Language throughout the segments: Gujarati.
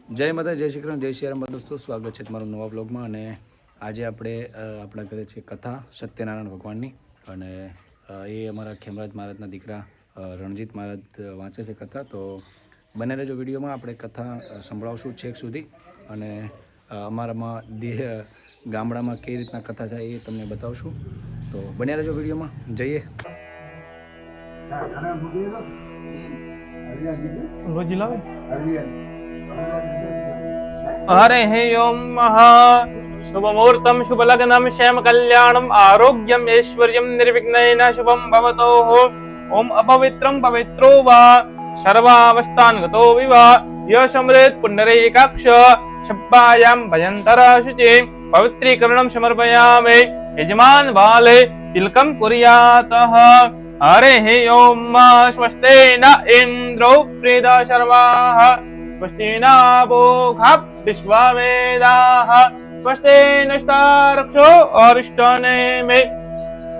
જય માતા, જય શ્રી કૃષ્ણ, જય શ્રી રામ દોસ્તો, સ્વાગત છે તમારું નવા બ્લોગમાં. અને આજે આપણે આપણા ઘરે છે કથા સત્યનારાયણ ભગવાનની. અને એ અમારા ખેમરાજ મહારાજના દીકરા રણજીત મહારાજ વાંચે છે કથા. તો બને રહેજો વિડીયોમાં, આપણે કથા સંભળાવશું છેક સુધી. અને અમારામાં ગામડામાં કઈ રીતના કથા થાય એ તમને બતાવશું. તો બન્યા રહેજો વિડીયોમાં. જઈએ. हरे ओम महा शुभमुहूर्तम शुभलग्नम श्याम कल्याणम आरोग्यम ऐश्वर्यम निर्विघ्नेन शुभम भवतो ओम अपवित्रम पवित्रो वा सर्वावस्थानगतो विवा यशमृत पुण्डरीकाक्ष शब्दायां भयंतर शुचि पवित्रीकरणं समर्पयामि यजमान वाले तिलकं कुर्यातः हरे ओम स्वस्ते न इंद्रो प्रीद सर्वाः स्वस्ति नाभो विश्ववेदाः स्वस्ति नस्तारक्षो अरिष्टनेमे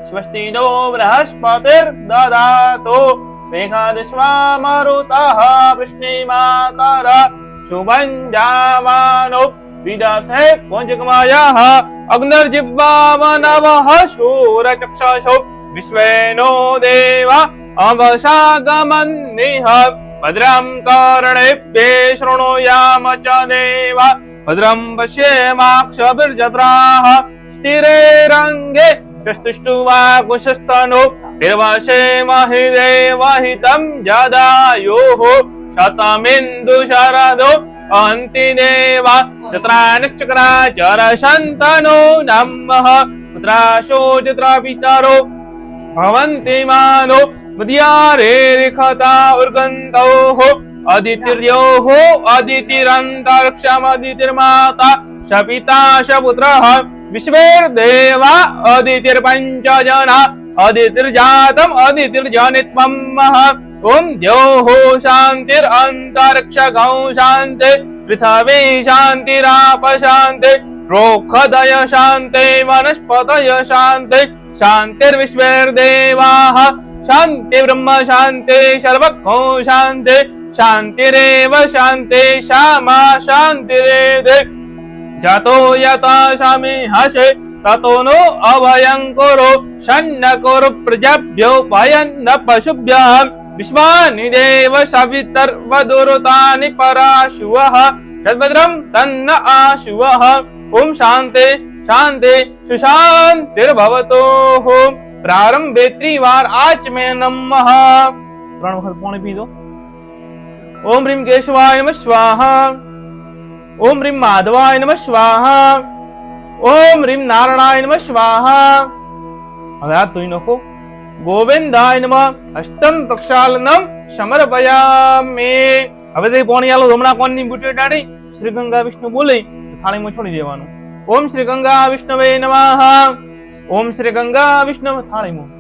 स्वस्ति नो बृहस्पतिर्दधातु मेघादश्वा मरुतः वृष्णिमातर शुभञ्जामानो विदधे पुञ्जकमायः अग्निर्जिह्वामनवः शूरचक्षुषो विश्वेनो देवा अवशागमन्निह भद्रं कर्णेभ्ये शृणुयाम च देवा भद्रं पश्येमाक्षभिर्जत्राः स्थिरेरङ्गे स्वस्तिष्ठुवाकुशस्तनो निर्वशेमहि देवहितं जदायुः शतमिन्दुशरदो अन्ति देवा चत्रानिश्चक्राचरशन्तनो नमः पुत्राशो चत्रापितरो भवन्ति मानो मध्यारेरिखता उर्गन्तोः अदितिर्योः अदितिरन्तरिक्षमदितिर्माता शपिता शपुत्रः विश्वेर्देवा अदितिर्पञ्चजना अदितिर्जातम् अदितिर्जनित्वं ॐ द्योः शान्तिरन्तरिक्षगौ शान्ति पृथिवी शान्तिराप शान्ति रोखदय शान्ति वनस्पतय शान्ति शान्तिर्विश्वेर्देवाः शान्ति ब्रह्म शान्ति सर्वगो शान्ति शान्तिरेव शान्ति श्यामा शान्तिरेधे जातो यथा शामि हसे ततो नो अभयं कुरु शन्न कुरु प्रजाभ्यो भयन्न पशुभ्यः विश्वानि देव सवितर्वदुरुतानि पराशुवः तद्भद्रं तन्न आशुवः ओम शान्ति शान्ति सुशान्तिर्भवतु प्रारंभे त्रिवार आचमे नमः 3 વખત પાણી પી દો ओम ह्रीं केशवाय नमः स्वाहा ओम ह्रीं माधवाय नमः स्वाहा ओम ह्रीं नारायणाय नमः स्वाहा હવે આ તોય નખો ગોવિંદાય નમઃ અષ્ટમ પ્રક્ષાલનમ સમર્પયામિ હવે તે પાણી આલો હમણા કોણની બુટી ડાડી શ્રી ગંગા વિષ્ણુ બોલે થાળીમાં છોડી દેવાનું ओम श्री गंगा विष्णवे नमः ओम श्री गंगा विष्णु थाळीમાં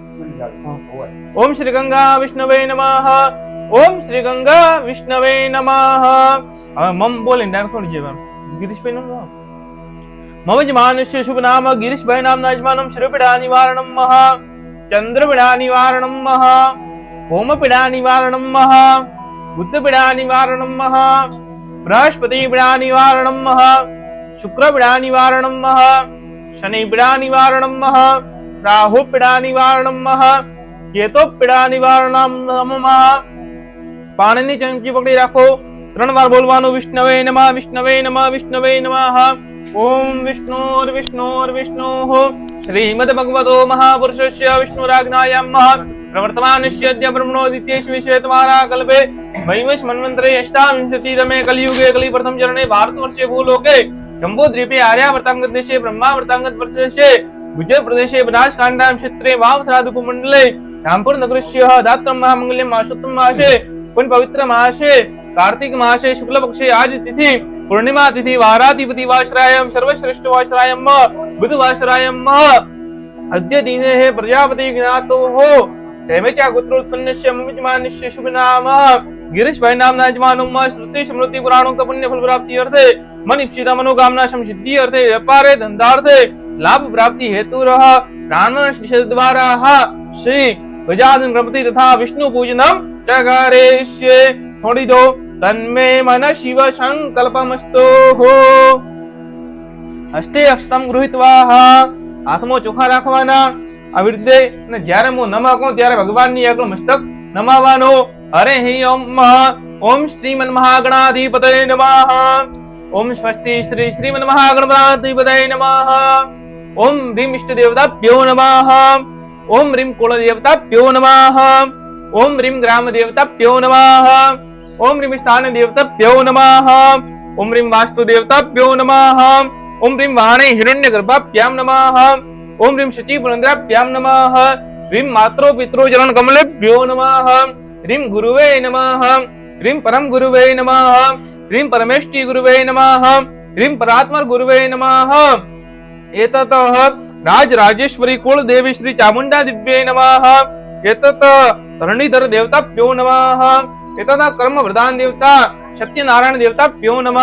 ओम श्री गंगा विष्णवे नमः ओम श्री गंगा विष्णवे नमः હવે મમ બોલીને ડાયરેક્ટ છોડી દેવાનું ગિરીશભાઈ નું મમ જમાનસ્ય શુભ નામ ગિરીશભાઈ નામના યજમાનમ શ્રીપીડા નિવારણમ મહ ચંદ્રપીડા નિવારણમ મહ હોમપીડા નિવારણમ મહ બુદ્ધપીડા નિવારણમ મહ બૃહસ્પતિપીડા નિવારણમ મહ शुक्रपीड़ा निवारणं मह शनिपीड़ा निवारणं मह राहुपीड़ा निवारणं मह केतुपीड़ा निवारणं मह पाणीनी चमची पकड़ी राखो 3 વાર બોલવાનું વિષ્ણવે નમઃ વિષ્ણવે નમઃ વિષ્ણવે નમઃ ओम विष्णुर्विष्णुर्विष्णुः श्रीमद् भगवतो महापुरुषस्य विष्णुराज्ञायां प्रवर्तमानस्य अद्य ब्रह्मणोदित्येषु विश्वेतवारा कल्पे वैवश मन्वन्तरे अष्टाविंशतितमे कलियुगे कलिप्रथम चरणे भारतवर्षे भूलोके जम्बूद्वीपे आर्यावर्तांगत देशे ब्रह्मावर्तांगत प्रदेशे गुजर प्रदेशे बनासकांडा क्षेत्रे वावथरादुकु मंडले रामपुर नगरस्य दात्रम महामंगल्यम मासोत्तम मासे पुण्य पवित्र मासे कार्तिक मासे शुक्ल पक्षे आज तिथि पूर्णिमा तिथि वाराधिपति वाश्रायम सर्वश्रेष्ठ वाश्रायम बुध वाश्रायम अद्य दिने हे प्रजापति ज्ञातो हो तेमेचा गोत्रोत्पन्नस्य ममजमानस्य शुभ नाम गिरीश भाई नाम यजमानों श्रुति स्मृति पुराणों का पुण्य फल प्राप्ति अर्थे मन इप्सिता मनोकामना सिद्धि अर्थे व्यापारे धंधार्थे लाभ प्राप्ति हेतु रह ब्राह्मण द्वारा श्री गजानन गणपति तथा विष्णु पूजनम चकारेष्ये छोड़ी दो તન્મે મન શિવ સંકલ્પમસ્તો હસ્તે અક્ષતમ ગૃહીત્વા હાથમાં ચોખા રાખવાના આવી રીતે, અને જ્યારે હું નમઃ કહું ત્યારે ભગવાનની આગળ મસ્તક નમાવાનો. હરે હિ ઓમ શ્રીમન મહાગણાધિપતય નમઃ. ઓમ સ્વસ્તિ શ્રી શ્રીમન મહાગણપતિપતય નમઃ. ઓમ રીમ ઇષ્ટ દેવતાભ્યો નમઃ. ઓમ રીમ કુળ દેવતાભ્યો નમઃ. ઓમ રીમ ગ્રામ દેવતાભ્યો નમઃ. ઓમ રીમ સ્થાન દેવતાભ્યો નમઃ. ઓમ રીમ વાસ્તુ દેવતાભ્યો નમઃ. ઓમ રીમ વાણે હિરણ્ય ગર્ભાભ્યામ નમઃ. ઓમ રીમ શચી પુનંદ્રાભ્યામ નમઃ. રીમ માત્રો પિત્રો ચરણ કમલેભ્યો નમઃ. રીમ ગુરુવે નમઃ. રીમ પરમ ગુરુવે નમઃ. રીમ પરમેષ્ટિ ગુરુવે નમઃ. રીમ પરાત્મર ગુરુવે નમઃ. એતત રાજ રાજેશ્વરી કુળ દેવી શ્રી ચામુંડા દિવ્યે નમઃ. એતત ધરણીધર દેવતાભ્યો નમઃ. એતત કર્મ પ્રધાન દેવતા સત્યનારાયણ દેવતાભ્યો નમઃ.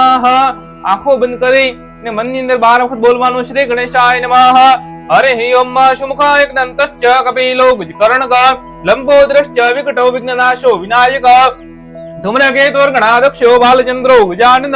આંખો બંધ કરી ને મનની અંદર 12 વખત બોલવાનું શ્રી ગણેશાય નમઃ. હરે હિ ઓમ સુમુખ એકદંતશ્ચ કપિલો ગુજકર્ણક લંબોદરશ્ચ વિકટો વિઘ્નનાશો વિનાયક ધૂમ્રકેતુર ગણાધક્ષો બાલચંદ્રો ગજાનન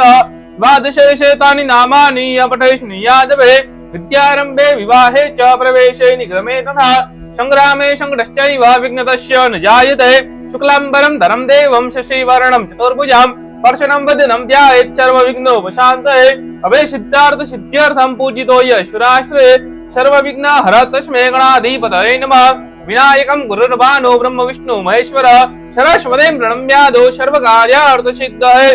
દ્વાદશેતાની નામાની અપઠેષ્ણિયાદવે વિદ્યારંભે વિવાહે ચ પ્રવેશે નિગમે તથા સંગ્રામે સંકટશ્ચૈવ વિઘ્નતસ્ય ન જાયતે શુક્લાંબરમ ધરમ દેવમ શશિવર્ણમ ચતુર્ભુજામ સ્પર્શનમ વદનમ ધ્યાયેત સર્વ વિઘ્નોપશાંતયે અભય સિદ્ધાર્થ સિદ્ધ્યર્થમ પૂજિતો યશુરાશ્રયે સર્વ વિઘ્ન હર તસ્મે ગણાધિપતયે નમઃ. વિનાયકમ ગુરુર્ભાનો બ્રહ્મ વિષ્ણુ મહેશ્વર સરસ્વતીમ પ્રણમ્યાદો સર્વ કાર્યાર્થ સિદ્ધયે.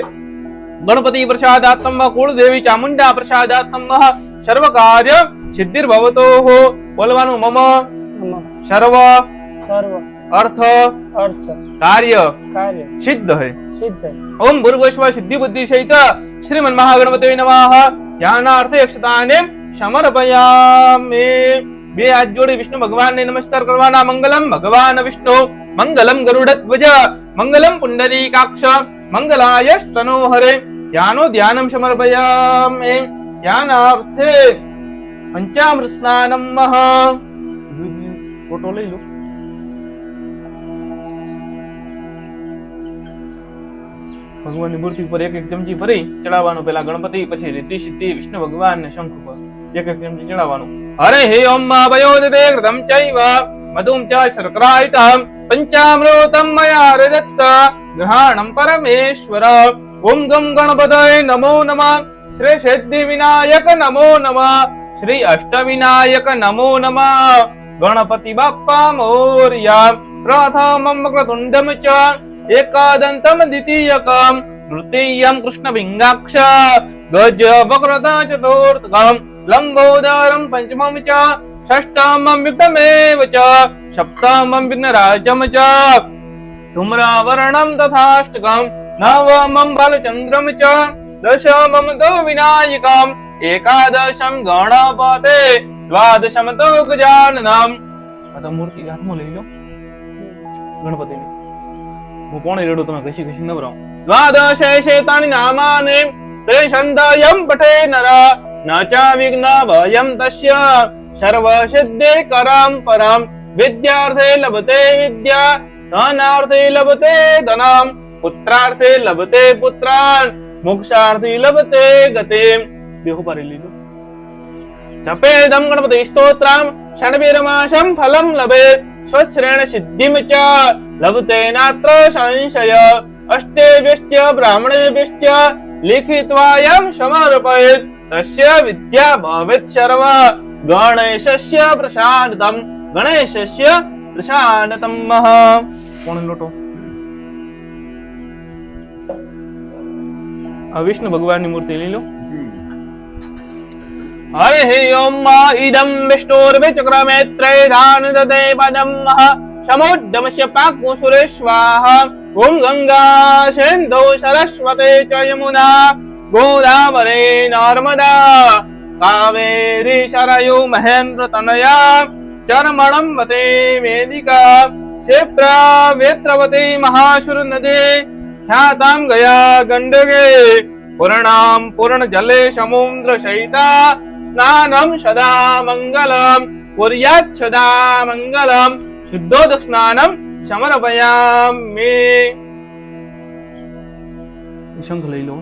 ગણપતિ પ્રસાદાત્મ કુળદેવી ચામુંડા પ્રસાદાત્મ સર્વ કાર્ય સિદ્ધિર્ભવતો. બોલવાનું મમ સર્વ અર્થ કાર્ય સિદ્ધ હૈ. ઓમ ભૂર્ભુવસ્વ સિદ્ધિ બુદ્ધિ સહિત શ્રીમન મહાગણપતિ નમઃ. ધ્યાનાર્થે અક્ષતાને સમર્પયામિ. બે હાથ જોડી વિષ્ણુ ભગવાનને નમસ્કાર કરવાના. મંગલમ ભગવાન વિષ્ણુ મંગલમ ગરુડધ્વજ મંગલમ પુંડરીકાક્ષ મંગલાય સ્તનો હરે. ધ્યાનમ સમર્પયામિ. ધ્યાનાર્થે પંચામૃત સ્નાનમ. ફોટો લઈ લો. ભગવાનની મૂર્તિ પર એક એક ચમચી ભરી ચડાવવાનું. પેલા ગણપતિ, પછી રિદ્ધિ સિદ્ધિ વિષ્ણુ ભગવાન ને શંખ પર એક એક ચમચી ચડાવવાનું. હરે હે ઓમ ભયોદતે કૃતમ ચૈવ મધુમ ચ શર્કરાયુતમ પંચામૃતમ મયા રદત્ત ગ્રહણમ પરમેશ્વર. ઓમ ગમ ગણપતયે નમો નમઃ. શ્રી સિદ્ધિ વિનાયક નમો નમઃ. શ્રી અષ્ટ વિનાયક નમો નમઃ. ગણપતિ બાપ્પા મોર્યા. પ્રથમમ વક્રતુંડમ ચ એકાદંતમ દ્વિતીયકમ તૃતીયમ કૃષ્ણભિંગાક્ષ ગજ વક્રત ચતુર્થકમ લંબોદરમ પંચમમ ચ ષષ્ઠમમ વિઘ્નમેવ ચ સપ્તમમ વિઘ્નરાજમ ચ ધૂમ્રવર્ણમ તથાષ્ટકમ નવમમ બાલચંદ્રમ ચ દશમમ તો વિનાયકમ એકાદશમ ગણપતે દ્વાદશમ તો ગજાનનમ. આ તો મૂર્તિ હાથમાં લઈ લો ગણપતિની. હું કોણે રેડું તમે ઘસી ઘસી નવરાવ. દ્વાદશે શેતાની નામાને ત્રિસંધયમ પઠે નર ન ચ વિઘ્ન ભયમ તસ્ય સર્વ સિદ્ધિ કરમ પરમ. વિદ્યાર્થે લભતે વિદ્યા ધનાર્થે લભતે ધનમ પુત્રાર્થે લભતે પુત્રાન મોક્ષાર્થે લભતે ગતિમ. બેહુ પારી લીધું. જપેદમ ગણપતિ સ્તોત્રમ ષણબીરમાસમ ફલમ લભેત સ્વશ્રેણ સિદ્ધિમ ચ લભતે નાત્ર સંશય. અષ્ટેભ્યશ્ચ બ્રાહ્મણેભ્યશ્ચ લિખિત્વાયમ સમર્પયેત તસ્ય વિદ્યા ભવેત સર્વ ગણેશસ્ય પ્રસાદતમ. ગણેશસ્ય પ્રસાદતમ. કોણ લોટો? વિષ્ણુ ભગવાનની મૂર્તિ લઈ લો. હરે હે ઓમ ઇદમ વિષ્ણુર્વિચક્રમેત્રે ધાન દદે પદમ સમોદ્દમસ્ય પાકુ સુરેશ્વાહ. ઓમ ગંગા સિંધુ સરસ્વતે ચ યમુના ગોદાવરે નર્મદા કાવેરી સરયુ મહેન્દ્ર તનયા ચરમણમ વતે વેદિકા ક્ષેપ્રા વેત્રવતી મહાશુર નદી ખ્યાતામ ગયા ગંડકે પૂર્ણામ પૂર્ણ જલે સમુદ્ર સહિતા સ્નાનમ સદા મંગલમ કુર્યાત સદા મંગલમ શુદ્ધોદક સ્નાનમ સમર્પયામિ. શંખ લઈ લો.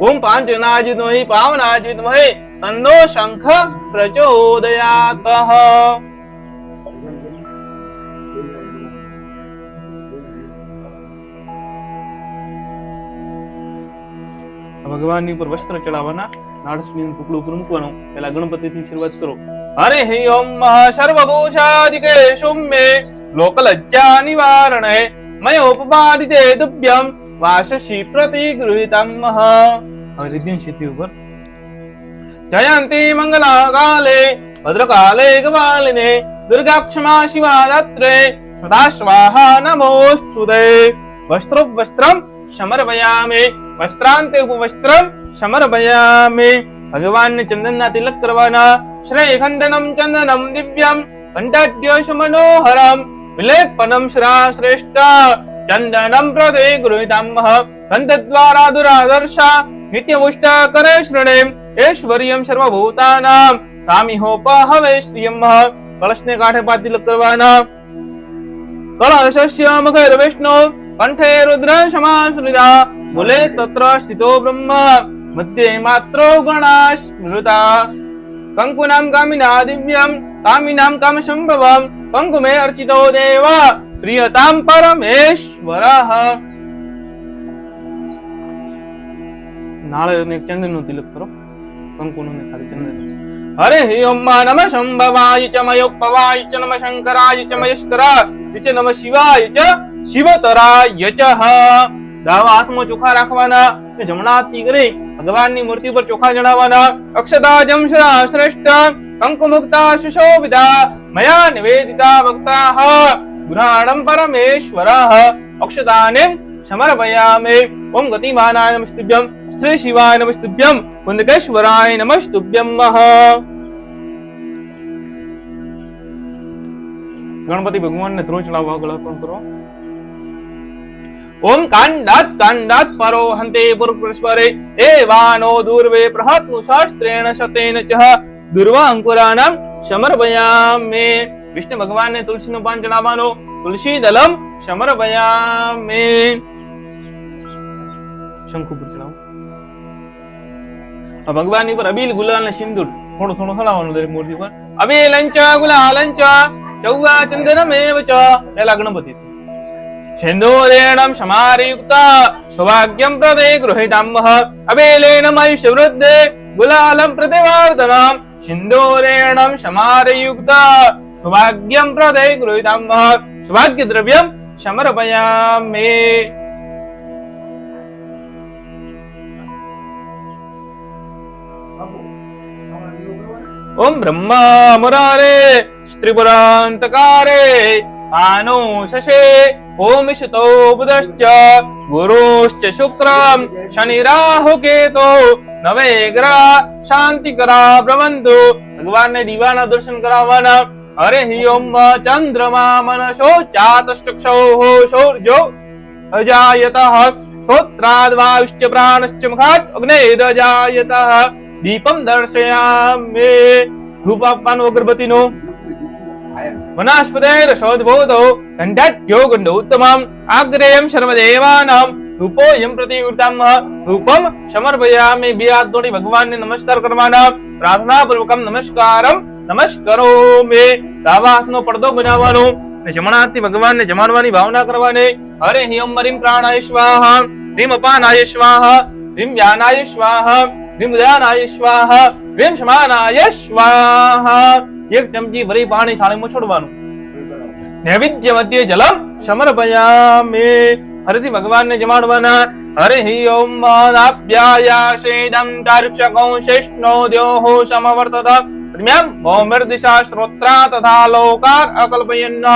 ઓમ પાંચનાજિતમહે પાવનાજિતમહે તન્નો શંખ પ્રચોદયાત. ભગવાનની ઉપર વસ્ત્ર ચડાવવાના, નાળસની ટુકડો ઉપર મૂકવાનો. પહેલા ગણપતિથી શરૂઆત કરો. હરે હિ ઓમ સર્વભૂષાધિકે શુમ્મે લોકલજ્જા નિવારણે મયોપપાદિતે તુભ્યમ વાસશી પ્રતિગૃહીતમ. હવે રિદ્ધિમ સિદ્ધિ ઉપર જયંતિ મંગલા કાલે ભદ્રકાલે ગવાલિને દુર્ગા ક્ષમા શિવા દાત્રે સદા સ્વાહા નમોસ્તુતે. વસ્ત્રોપવસ્ત્રમ સમર્પયામિ વસ્ત્રાંતે ઉપવસ્ત્રમ સમર્પયામિ. ભગવાનને ચંદનના તિલક કરવાના. શ્રેયખંડનમ ચંદનમ દિવ્યમ કંઠાઢ્ય મનોહરમ વિલેપનમ શ્રેષ્ઠ ચંદનમ પ્રતિગૃહીતમ. ગંધદ્વારા દુરાદર્શા નિત્યમુષ્ટા કરે શૃણે ઐશ્વર્યમ સર્વભૂતાનામ કામિહોપહવે શ્રિયમ. કળશને કાંઠે પાંચ તિલક કરવાના. કળશસ્ય મુખે વિષ્ણુ કંઠે રુદ્ર સમાશ્રિતા મૂલે તત્ર સ્થિતો બ્રહ્મ મધ્યે માત્રો ગણા સ્મૃતા. કંકુનામ કામિના દિવ્યમ કામિનામ કામ સંભવમ કંકુમે અર્ચિતો દેવ પ્રિયતામ પરમેશ્વરઃ. નાળિયેરને ચંદનનું તિલક કરો, કંકુનું ને ખાલી ચંદન. હરે હિ ઓમ નમઃ શંભવાય ચ મયોપવાય ચ નમઃ શંકરાય ચ મહેશ્વરાય ચ નમઃ શિવાય ચ શિવતરાય ચ. દાવા હાથમાં ચોખા રાખવાના. જમણા હાથથી કરી ભગવાનની મૂર્તિ ઉપર ચોખા જણાવવાના. અક્ષતા જમશ્રા શ્રેષ્ઠ કંકુ મુક્તા સુશોભિતા મયા નિવેદિતા ભક્તાઃ ગૃહાણમ પરમેશ્વરઃ. અક્ષતાને સમર્પયામિ. ઓમ ગતિમાનાય નમસ્તુભ્યમ શ્રી શિવાય નમસ્તુભ્યમ કુંદકેશ્વરાય નમસ્તુભ્યમ. ગણપતિ ભગવાનને ધ્રુવ ચડાવવા આગળ અર્પણ કરો. ઓમ કાંડાત કાંડાત પરો હંતે પુરુષપરે એવાનો દૂર્વે પ્રહત્મુ શાસ્ત્રેણ શતેન ચ દુર્વા અંકુરાનામ સમર્પયામિ. વિષ્ણુ ભગવાનને તુલસીનું પાન ચડાવવાનો. તુલસી દલમ સમર્પયામિ. શંખ ઉપર ચડાવો. ભગવાનની પર અબીલ ગુલાલ ને સિંદૂર થોડું થોડું ચડાવવાનું દરેક મૂર્તિ પર. અબીલંચ ગુલાલંચ ચૌવા ચંદનમેવ ચ. પહેલા ગણપતિ સિંદૂરેણમ સમારયુક્તા સૌભાગ્યમ પ્રતિગૃહીતમ. અબીલેન આયુષ્યવૃદ્ધે ગુલાલમ પ્રતિવર્ધનમ સિંદૂરેણમ સમારયુક્તા સૌભાગ્યમ પ્રતિગૃહીતમ. સૌભાગ્ય દ્રવ્યમ સમર્પયામિ. ઓમ બ્રહ્મા મુરારે ત્રિપુરાંતકારે આનો શશે ઓમ શતો બુધશ્ચ ગુરુશ્ચ શુક્રમ શનિ રાહુ કેતો નવે ગ્રહ શાંતિકરા બ્રહ્મંતુ. ભગવાનને દીવાના દર્શન કરાવવાના. હરે હિ ઓમ ચંદ્રમા મનસો ચાતષ્ટક્ષો સૌર્યો અજાયતઃ શ્રોત્રાદ્વાયુશ્ચ પ્રાણશ્ચ મુખાત અગ્નેરજાયતઃ. દીપમ દર્શયામિ. ધૂપ આપવાનો અગરબત્તીનો. વનસ્પતે રસોદ્ભૂતો કંઠાઢ્યો ગંડો ઉત્તમમ આગ્રેયમ સર્વદેવાનામ ધૂપોયમ પ્રતિવૃતમ. ધૂપમ સમર્પયામિ. બે હાથ જોડી ભગવાનને નમસ્કાર કરવાના. પ્રાર્થના પૂર્વકમ નમસ્કારમ નમસ્કરોમિ. ડાબા હાથનો પડદો બનાવવાનો. જમણા હાથથી ભગવાનને જમાડવાની ભાવના કરવાની. હરે હિ ઓમ રીમ પ્રાણાય સ્વાહા રીમ અપાનાય સ્વાહા રીમ વ્યાનાય સ્વાહા રીમ ઉદાનાય સ્વાહા રીમ સમાનાય સ્વાહા. એક ચમચી ભરી પાણી થાળીમાં છોડવાનું. નૈવેદ્ય મધ્ય જલમ સમર્પયામિ. હરેથી ભગવાનને જમાડવાના. હરે હિ ઓમ નાભ્યાયાસેદં તાર્ક્ષકો શેષ્ણો દ્યોઃ સમવર્તત પ્રિયમ ભૌમિર્દિશા શ્રોત્રા તથા લોકાર અકલ્પયન્ન.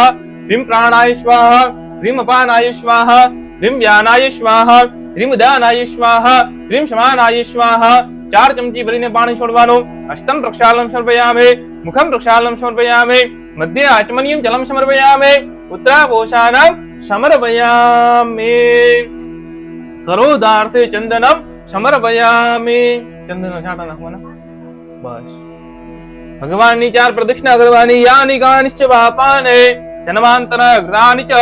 રીમ પ્રાણાય સ્વાહા રીમ અપાનાય સ્વાહા રીમ વ્યાનાય સ્વાહા રીમ ઉદાનાય સ્વાહા રીમ સમાનાય સ્વાહા. 4 ચમચી ભરીને પાણી છોડવાનું. હસ્તમ પ્રક્ષાલનમ સમર્પયામિ. મુખમ પ્રક્ષાલનમ સમર્પયામિ. મધ્ય આચમનીયમ જલમ સમર્પયામિ. ઉત્તરાભોષાનમ સમર્પયામિ. કરોદાર્થે ચંદનમ સમર્પયામિ. ચંદનના છાંટા નાખવાના. બસ. ભગવાનની 4 પ્રદક્ષિણા કરવાની. યાની કાનિશ્ચ પાપાને જન્માંતર ઘ્રાની ચ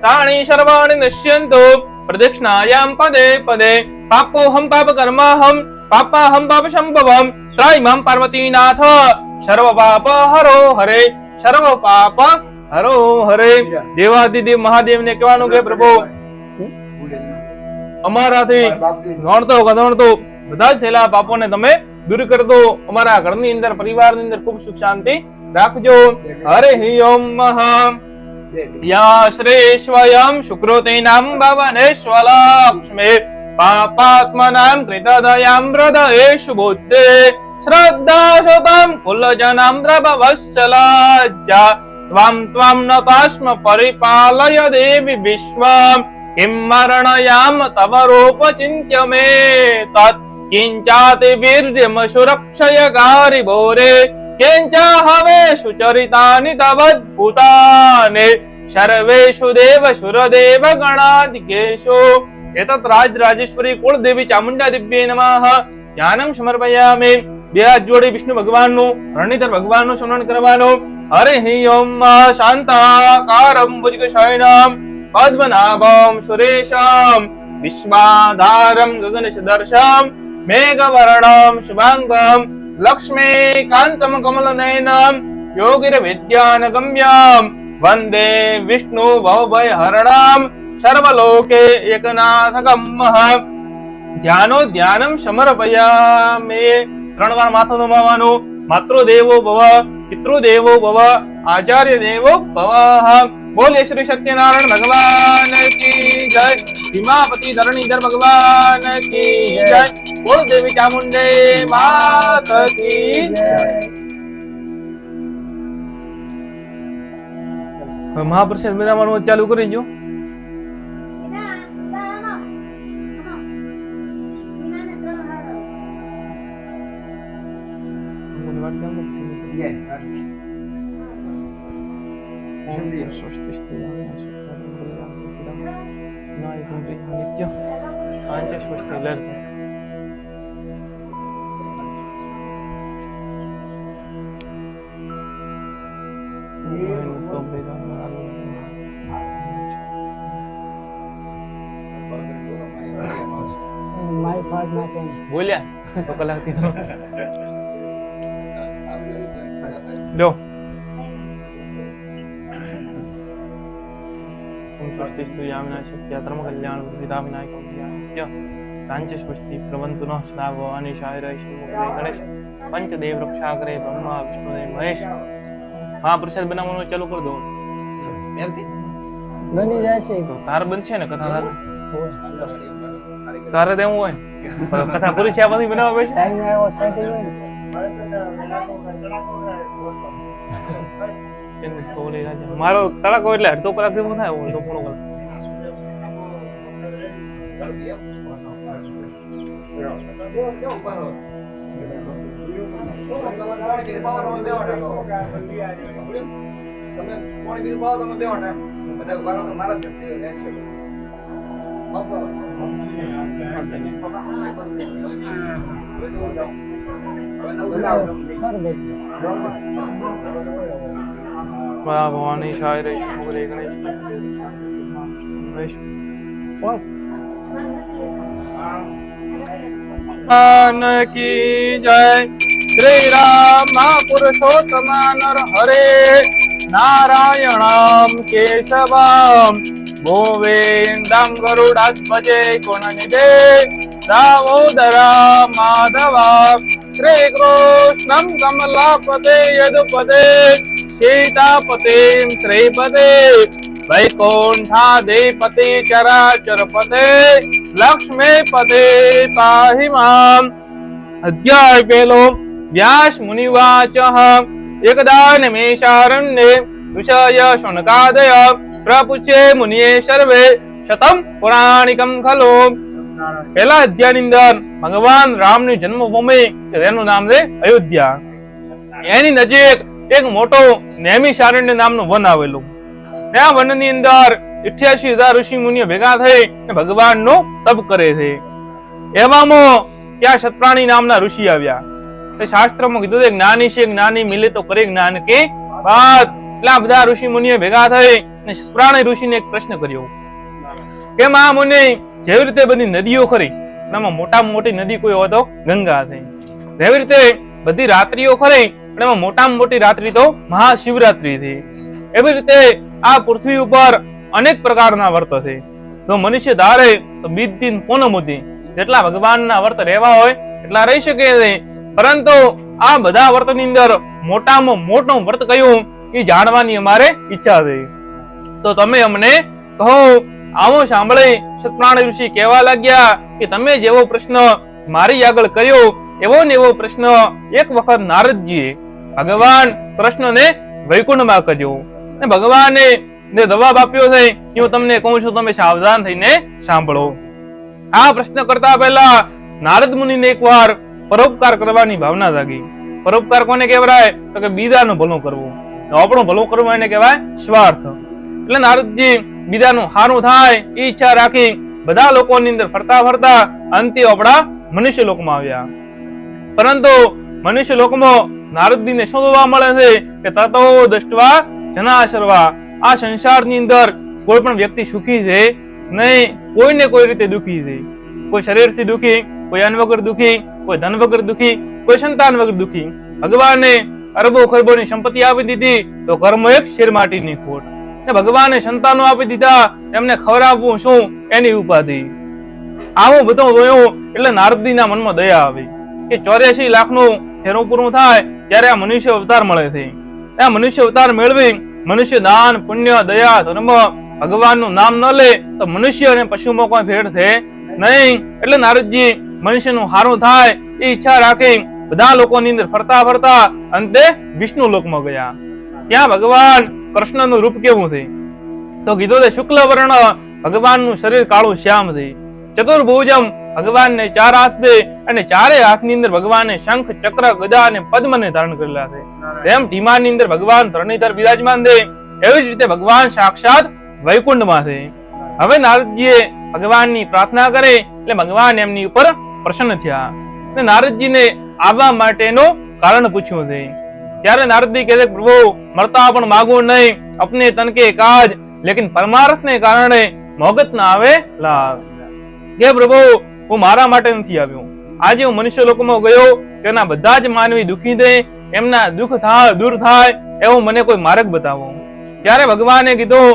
તાણી સર્વાણિ નશ્યન્તુ प्रदक्षिणायां पदे पदे पापोऽहं पापकर्माहं पापाहं पापसंभवं त्रायिमां पार्वतीनाथ सर्व पाप हरो हरे सर्व पाप हरो हरे। देवादिदेव महादेव ने कहेવાનું કે પ્રભુ અમારાથી ગણતો ગણતો બધા જ થયેલા પાપોને તમે દૂર કરી દો, અમારા ઘરની અંદર પરિવારની અંદર ખૂબ સુખ શાંતિ રાખજો। હરે ઓમ મહા या श्री स्वयं शुक्रोतेनां भवनेश्वलक्ष्मे पापात्मनां कृतदयां हृदयेषु बुद्धे श्रद्धाशतं कुलजनां द्रववत्सलाज्जा त्वां त्वां नतास्म परिपालय देवि विश्वं किं मरणयाम तव रूप चिन्त्य मे तत् किञ्चाति वीर्यम सुरक्षय गारि भोरे किंचा हवेषु चरितानि तवद्भुतानि सर्वेषु देव सुरदेव गणादिकेषु एतत् राजराजेश्वरी कुलदेवी चामुंडा दिव्ये नमः। ज्ञानम समर्पयामि। બે હાથ જોડી વિષ્ણુ ભગવાનનું રણનીધર ભગવાનનું સ્મરણ કરવાનું। હરે ઓમ શાંતાકારમ ભુજગશયનમ પદ્મનાભમ સુરેશમ વિશ્વાધારમ ગગનસદર્શમ મેઘવર્ણમ શુભાંગમ लक्ष्मीकान्तं कमलनयनं योगिरविद्यानगम्यं वन्दे विष्णु भवभयहरणं सर्वलोके एकनाथकं ध्यानो ध्यानं समर्पयामि। 3 વાર માથું નમાવાનું। માતૃદેવો ભવ પિતૃદેવો ભવ આચાર્ય દેવો ભવ। બોલે શ્રી સત્યનારાયણ ભગવાન की जय। सीमापति धरणीधर भगवान की जय। बोल देवी चामुंडे मात की जय। महाप्रसाद विरामવાનું ચાલુ કરી જો। બોલ્યા તો કલાકથી તો લો स्वस्तिस्तु यामिना शक्त्यात्रम कल्याण विदाविनायकं ध्याय कांच स्वस्ति प्रवन्तु नः स्नाव अनिशायरय मुक्ते गणेश पंचदेव रक्षाकरे ब्रह्मा विष्णुदेव महेश। महाप्रसाद બનાવવાનું ચાલુ કરી દો। બની જશે તો તાર બનશે ને કથા તાર તારે દેવું હોય કથા પૂરી છે પછી બનાવવા બેસે ટાઈમ આવ્યો સેટિંગ હોય એને તોલે રાજા મારો તળકો એટલે અડધો કલાક જેવું થાય તો પૂરો કલાક भवानी शायर मुगले गणेश भगवान की जय। श्री राम महापुरुषोत्तम नर हरे नारायणं केशवं गोविन्दं गरुडाध्वजे गुणनिधे दामोदरा माधवा श्रीकृष्णं कमलापते यदुपते सीतापते श्रीपते वैकुंठाधिपते चराचरपते लक्ष्मीपते पाहि माम्। अध्याय पेलो व्यास मुनिवाचः एकदा निमेषारण्ये ऋषय शौनकादय प्रपुच्छे मुनिये सर्वे शतं पुराणिकं खलु। પહેલા અધ્યાયની અંદર ભગવાન રામની જન્મભૂમિ તેનું નામ છે અયોધ્યા। એની નજીક એક મોટો નૈમિષારણ્ય નામનું વન આવેલું। આ વનની અંદર 88,000 ઋષિ મુનિઓ ભેગા થઈ ભગવાનનું તપ કરે છે। એવામાં ત્યાં સતપ્રાણી નામના ઋષિ આવ્યા। તે શાસ્ત્રમાં કીધું છે જ્ઞાની છે જ્ઞાની મિલે તો કરે જ્ઞાન की बात। એટલા બધા ઋષિ મુનિઓ ભેગા થઈ સતપ્રાણી ઋષિને એક પ્રશ્ન કર્યો કે મહામુનિ જેવી રીતે બધી નદીઓ ખરી, એમાં મોટામાં મોટી નદી કોઈ હોય તો ગંગા છે. જેવી રીતે બધી રાત્રિઓ ખરી, પણ એમાં મોટામાં મોટી રાત્રિ તો મહાશિવરાત્રી છે. એવી રીતે આ પૃથ્વી ઉપર અનેક પ્રકારના વર્ત છે. જો મનુષ્ય ધારે તો બીજ દિન પૂનમુદી જેટલા ભગવાનના વર્ત રહેવા હોય એટલા રહી શકે છે. પરંતુ આ બધા વર્તની અંદર મોટામાં મોટું વર્ત કયું એ જાણવાની અમારે ઈચ્છા છે. તો તમે અમને કહો. આવું સાંભળી સત્યનારાયણ ઋષિ કહેવા લાગ્યા કે તમે જેવો પ્રશ્ન મારી આગળ કર્યો એવો ને એવો પ્રશ્ન એક વખત નારદજીએ ભગવાન કૃષ્ણને વૈકુંઠમાં કર્યો. ને ભગવાને જે જવાબ આપ્યો છે એ હું તમને કહું છું, તમે સાવધાન થઈને સાંભળો. આ પ્રશ્ન કરતા પહેલા નારદ મુનિને એકવાર પરોપકાર કરવાની ભાવના જાગી. પરોપકાર કોને કહેવાય? તો કે બીજાનું ભલું કરવું. આપણું ભલું કરવું એને કહેવાય સ્વાર્થ. એટલે નારદજી બીજાનું સારું થાય એ ઈચ્છા રાખી બધા લોકોની અંદર ફરતા ફરતા અંતે આપણા મનુષ્ય લોકમાં આવ્યા. પરંતુ મનુષ્ય લોકમાં નારદજીને શું જોવા મળે છે કે તતો દૃષ્ટવા જના સર્વા, આ સંસારની અંદર કોઈ પણ વ્યક્તિ સુખી છે નહીં, કોઈને કોઈ રીતે દુખી છે. કોઈ શરીરથી દુખી, કોઈ અન્ન વગર દુખી, કોઈ ધન વગર દુખી, કોઈ સંતાન વગર દુખી. ભગવાને અરબો ખરબોની સંપત્તિ આપી દીધી તો કર્મ એક શેર માટીની ખોટ. ને ભગવાને સંતાનો આપી દીધા, એમને ખવડાવવું શું એની ઉપાધિ. આવું બધું જોયું એટલે નારદજીના મનમાં દયા આવી કે 84 લાખનું ફેરું પૂરું થાય ત્યારે આ મનુષ્ય અવતાર મળે છે. આ મનુષ્ય અવતાર મેળવી મનુષ્ય દાન, પુણ્ય, દયા, ધર્મ, ભગવાનનું નામ ન લે તો મનુષ્ય અને પશુમાં કોઈ ફેર છે નહીં. એટલે નારદજી મનુષ્યનું સારું થાય એ ઈચ્છા રાખી બધા લોકોની અંદર ફરતા ફરતા અંતે વિષ્ણુ લોકમાં ગયા. ત્યાં ભગવાન કૃષ્ણનું રૂપ કેવું છે? તો કીધું છે શુક્લ વર્ણ, ભગવાનનું શરીર કાળું શ્યામ છે. ચતુર્ભુજમ, ભગવાનને 4 હાથ છે અને 4 હાથની અંદર ભગવાને શંખ, ચક્ર, ગદા અને પદ્મને ધારણ કરેલા છે. તેમ ધીમાની અંદર ભગવાન ધરણીધર બિરાજમાન છે. એવી જ રીતે ભગવાન સાક્ષાત વૈકુંઠમાં છે. હવે નારદજીએ ભગવાનની પ્રાર્થના કરી એટલે ભગવાન એમની ઉપર પ્રસન્ન થયા અને નારદજીને આવવા માટેનું કારણ પૂછ્યું છે. ત્યારે નારદજી કહે છે પ્રભુ મરતા પણ માગું નહીં, અપને તન કે કાજ, લેકિન પરમાર્થને કારણે મોગત ના આવે લાભ. કે પ્રભુ હું મારા માટે નથી આવ્યો. આજે હું મનુષ્ય લોકમાં ગયો કે એના બધા જ માનવી દુખી છે, એમના દુઃખ થાય દૂર થાય એવો મને કોઈ માર્ગ બતાવો. ત્યારે ભગવાને કીધું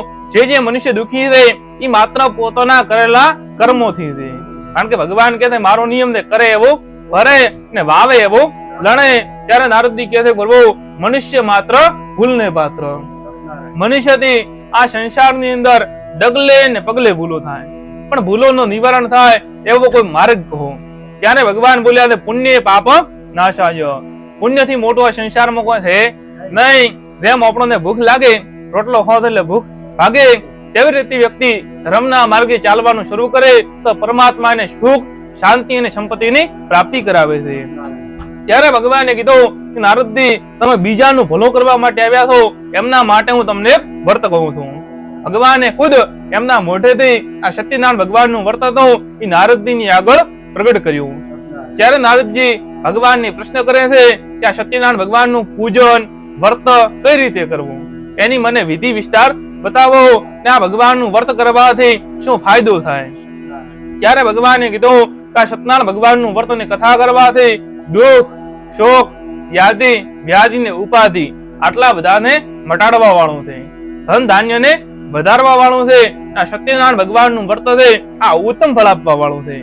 જે મનુષ્ય દુખી છે એ માત્ર પોતાના કરેલા કર્મોથી છે. કારણ કે ભગવાન કહે છે મારો નિયમ છે, કરે એવું ભરે ને વાવે એવું લણે. ત્યારે નારદજી કહે છે પ્રભુ મનુષ્ય માત્ર ભૂલને પાત્ર. મનુષ્યથી આ સંસારની અંદર ડગલે ને પગલે ભૂલો થાય, પણ ભૂલોનું નિવારણ થાય એવો કોઈ માર્ગ કહો. ત્યારે ભગવાન બોલ્યા છે પુણ્ય પાપ નાશાય. પુણ્યથી મોટો આ સંસારમાં કોઈ છે નહીં. જેમ આપણને ભૂખ લાગે, રોટલો ખાવ એટલે ભૂખ ભાગે, તેવી રીતે વ્યક્તિ ધર્મના માર્ગે ચાલવાનું શરૂ કરે તો પરમાત્મા એને સુખ, શાંતિ અને સંપત્તિની પ્રાપ્તિ કરાવે છે. ત્યારે ભગવાને કીધું કે નારદજી તમે બીજાનું ભલું કરવા માટે આવ્યા છો, એમના માટે હું તમને વર્ત કહું છું. ભગવાને ખુદ એમના મોઢેથી આ સત્યનારાયણ ભગવાનનું વર્ત હતું એ નારદજીની આગળ પ્રગટ કર્યું. ત્યારે નારદજી ભગવાનને પ્રશ્ન કરે છે કે આ સત્યનારાયણ ભગવાનનું પૂજન વર્ત કઈ રીતે કરવું, એની મને વિધિ વિસ્તાર બતાવો ને આ ભગવાનનું વર્ત કરવાથી શું ફાયદો થાય. ત્યારે ભગવાને કીધું કે આ સત્યનારાયણ ભગવાનનું વર્તની કથા કરવાથી દુઃખ, શોક, યાદી, વ્યાધિ ને ઉપાધિ આટલા બધાને મટાડવા વાળું છે, ધન ધાન્યને વધારવા વાળું છે. આ સત્યનારાયણ ભગવાનનું વર્ત છે આ ઉત્તમ ફળ આપવા વાળું છે.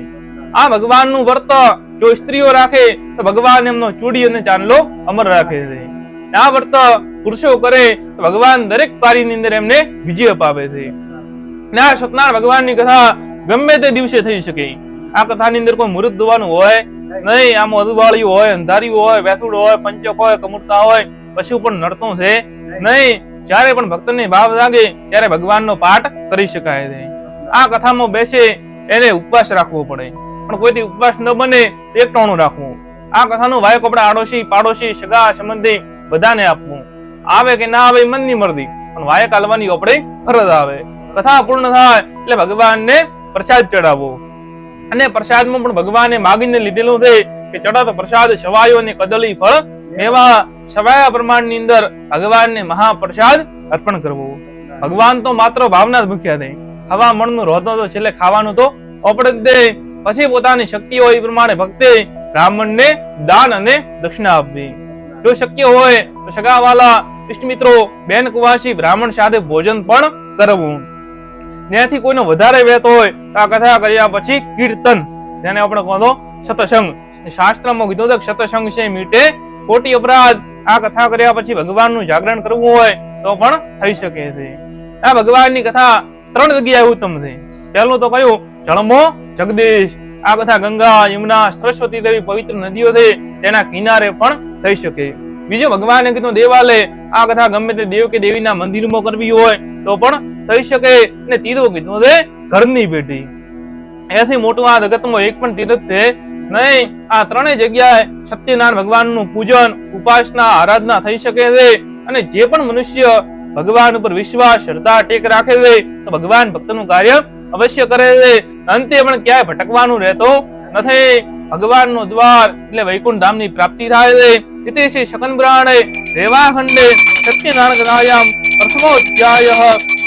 આ ભગવાનનું વર્ત જો સ્ત્રીઓ રાખે તો ભગવાન એમનો ચૂડી અને ચાંદલો અમર રાખે છે. આ વર્ત પુરુષો કરે તો ભગવાન દરેક કાર્યની અંદર એમને વિજય અપાવે છે. આ સત્યનારાયણ ભગવાનની કથા ગમે તે દિવસે થઈ શકે. આ કથાની અંદર કોઈ મુહૂર્ત જોવાનું હોય નહીં. આમ અધુવાળિયું હોય, અંધારિયું હોય, વેસુડ હોય, પંચક હોય, કમુરતા હોય, પશુ પણ નડતું છે નહીં. જ્યારે પણ ભક્તને ભાવ લાગે ત્યારે ભગવાનનો પાઠ કરી શકાય છે. આ કથામાં બેસે એને ઉપવાસ રાખવો પડે, પણ કોઈથી ઉપવાસ ન બને એક ટાણું રાખવું. આ કથાનું વાયક આપણે આડોશી, પાડોશી, સગા સંબંધી બધાને આપવું. આવે કે ના આવે મનની મરજી, પણ વાયક આલવાની આપણે ફરજ આવે. કથા પૂર્ણ થાય એટલે ભગવાનને પ્રસાદ ચડાવવો. અને પ્રસાદમાં પણ ભગવાને માગીને લીધેલું છે કે ચડાતો પ્રસાદ સવાયો ને કદલી ફળ એવા સવાયા પ્રમાણની અંદર ભગવાનને મહાપ્રસાદ અર્પણ કરવો. ભગવાન તો માત્ર ભાવના જ મૂક્યા છે, હવામણનું રોધો તો છેલ્લે ખાવાનું તો આપણે જ દે. પછી પોતાની શક્તિ હોય એ પ્રમાણે ભક્તે બ્રાહ્મણને દાન અને દક્ષિણા આપવી. જો શક્ય હોય તો સગાવાલા, ઇષ્ટ મિત્રો, બેન કુવાસી બ્રાહ્મણ સાથે ભોજન પણ કરવું. ત્યાંથી કોઈનો વધારે વેત હોય તો આ કથા કર્યા પછી કીર્તન, જેને આપણે કહો તો સતસંગ. શાસ્ત્રમાં કીધું છે સતસંગ છે મીટે ખોટી અપરાધ. આ કથા કર્યા પછી ભગવાનનું જાગરણ કરવું હોય તો પણ થઈ શકે છે. આ ભગવાનની કથા 3 જગ્યાએ ઉત્તમ છે. પહેલું તો કયું? જળમો જગદીશ. આ કથા ગંગા, યમુના, સરસ્વતી જેવી પવિત્ર નદીઓ છે તેના કિનારે પણ થઈ શકે. બીજું ભગવાને કીધું દેવાલય. આ કથા ગમે તે દેવ કે દેવીના મંદિરમાં કરવી હોય તો પણ થઈ શકે. અને ત્રીજું કીધું છે ઘરની પેટી. એથી મોટું આ જગતમાં એક પણ તીર્થ છે નહીં. આ 3 જગ્યાએ સત્યનારાયણ ભગવાનનું પૂજન, ઉપાસના, આરાધના થઈ શકે છે. અને જે પણ મનુષ્ય ભગવાન ઉપર વિશ્વાસ, શ્રદ્ધા, ટેક રાખે છે તો ભગવાન ભક્તનું કાર્ય અવશ્ય કરે છે. અંતે પણ ક્યાંય ભટકવાનું રહેતો નથી. ભગવાનનો દ્વાર એટલે વૈકુંઠ ધામની પ્રાપ્તિ થાય છે. ઇતિ શ્રી શકન પુરાણે રેવાખંડે સત્યનારાયણ કથાયામ પ્રથમોધ્યાય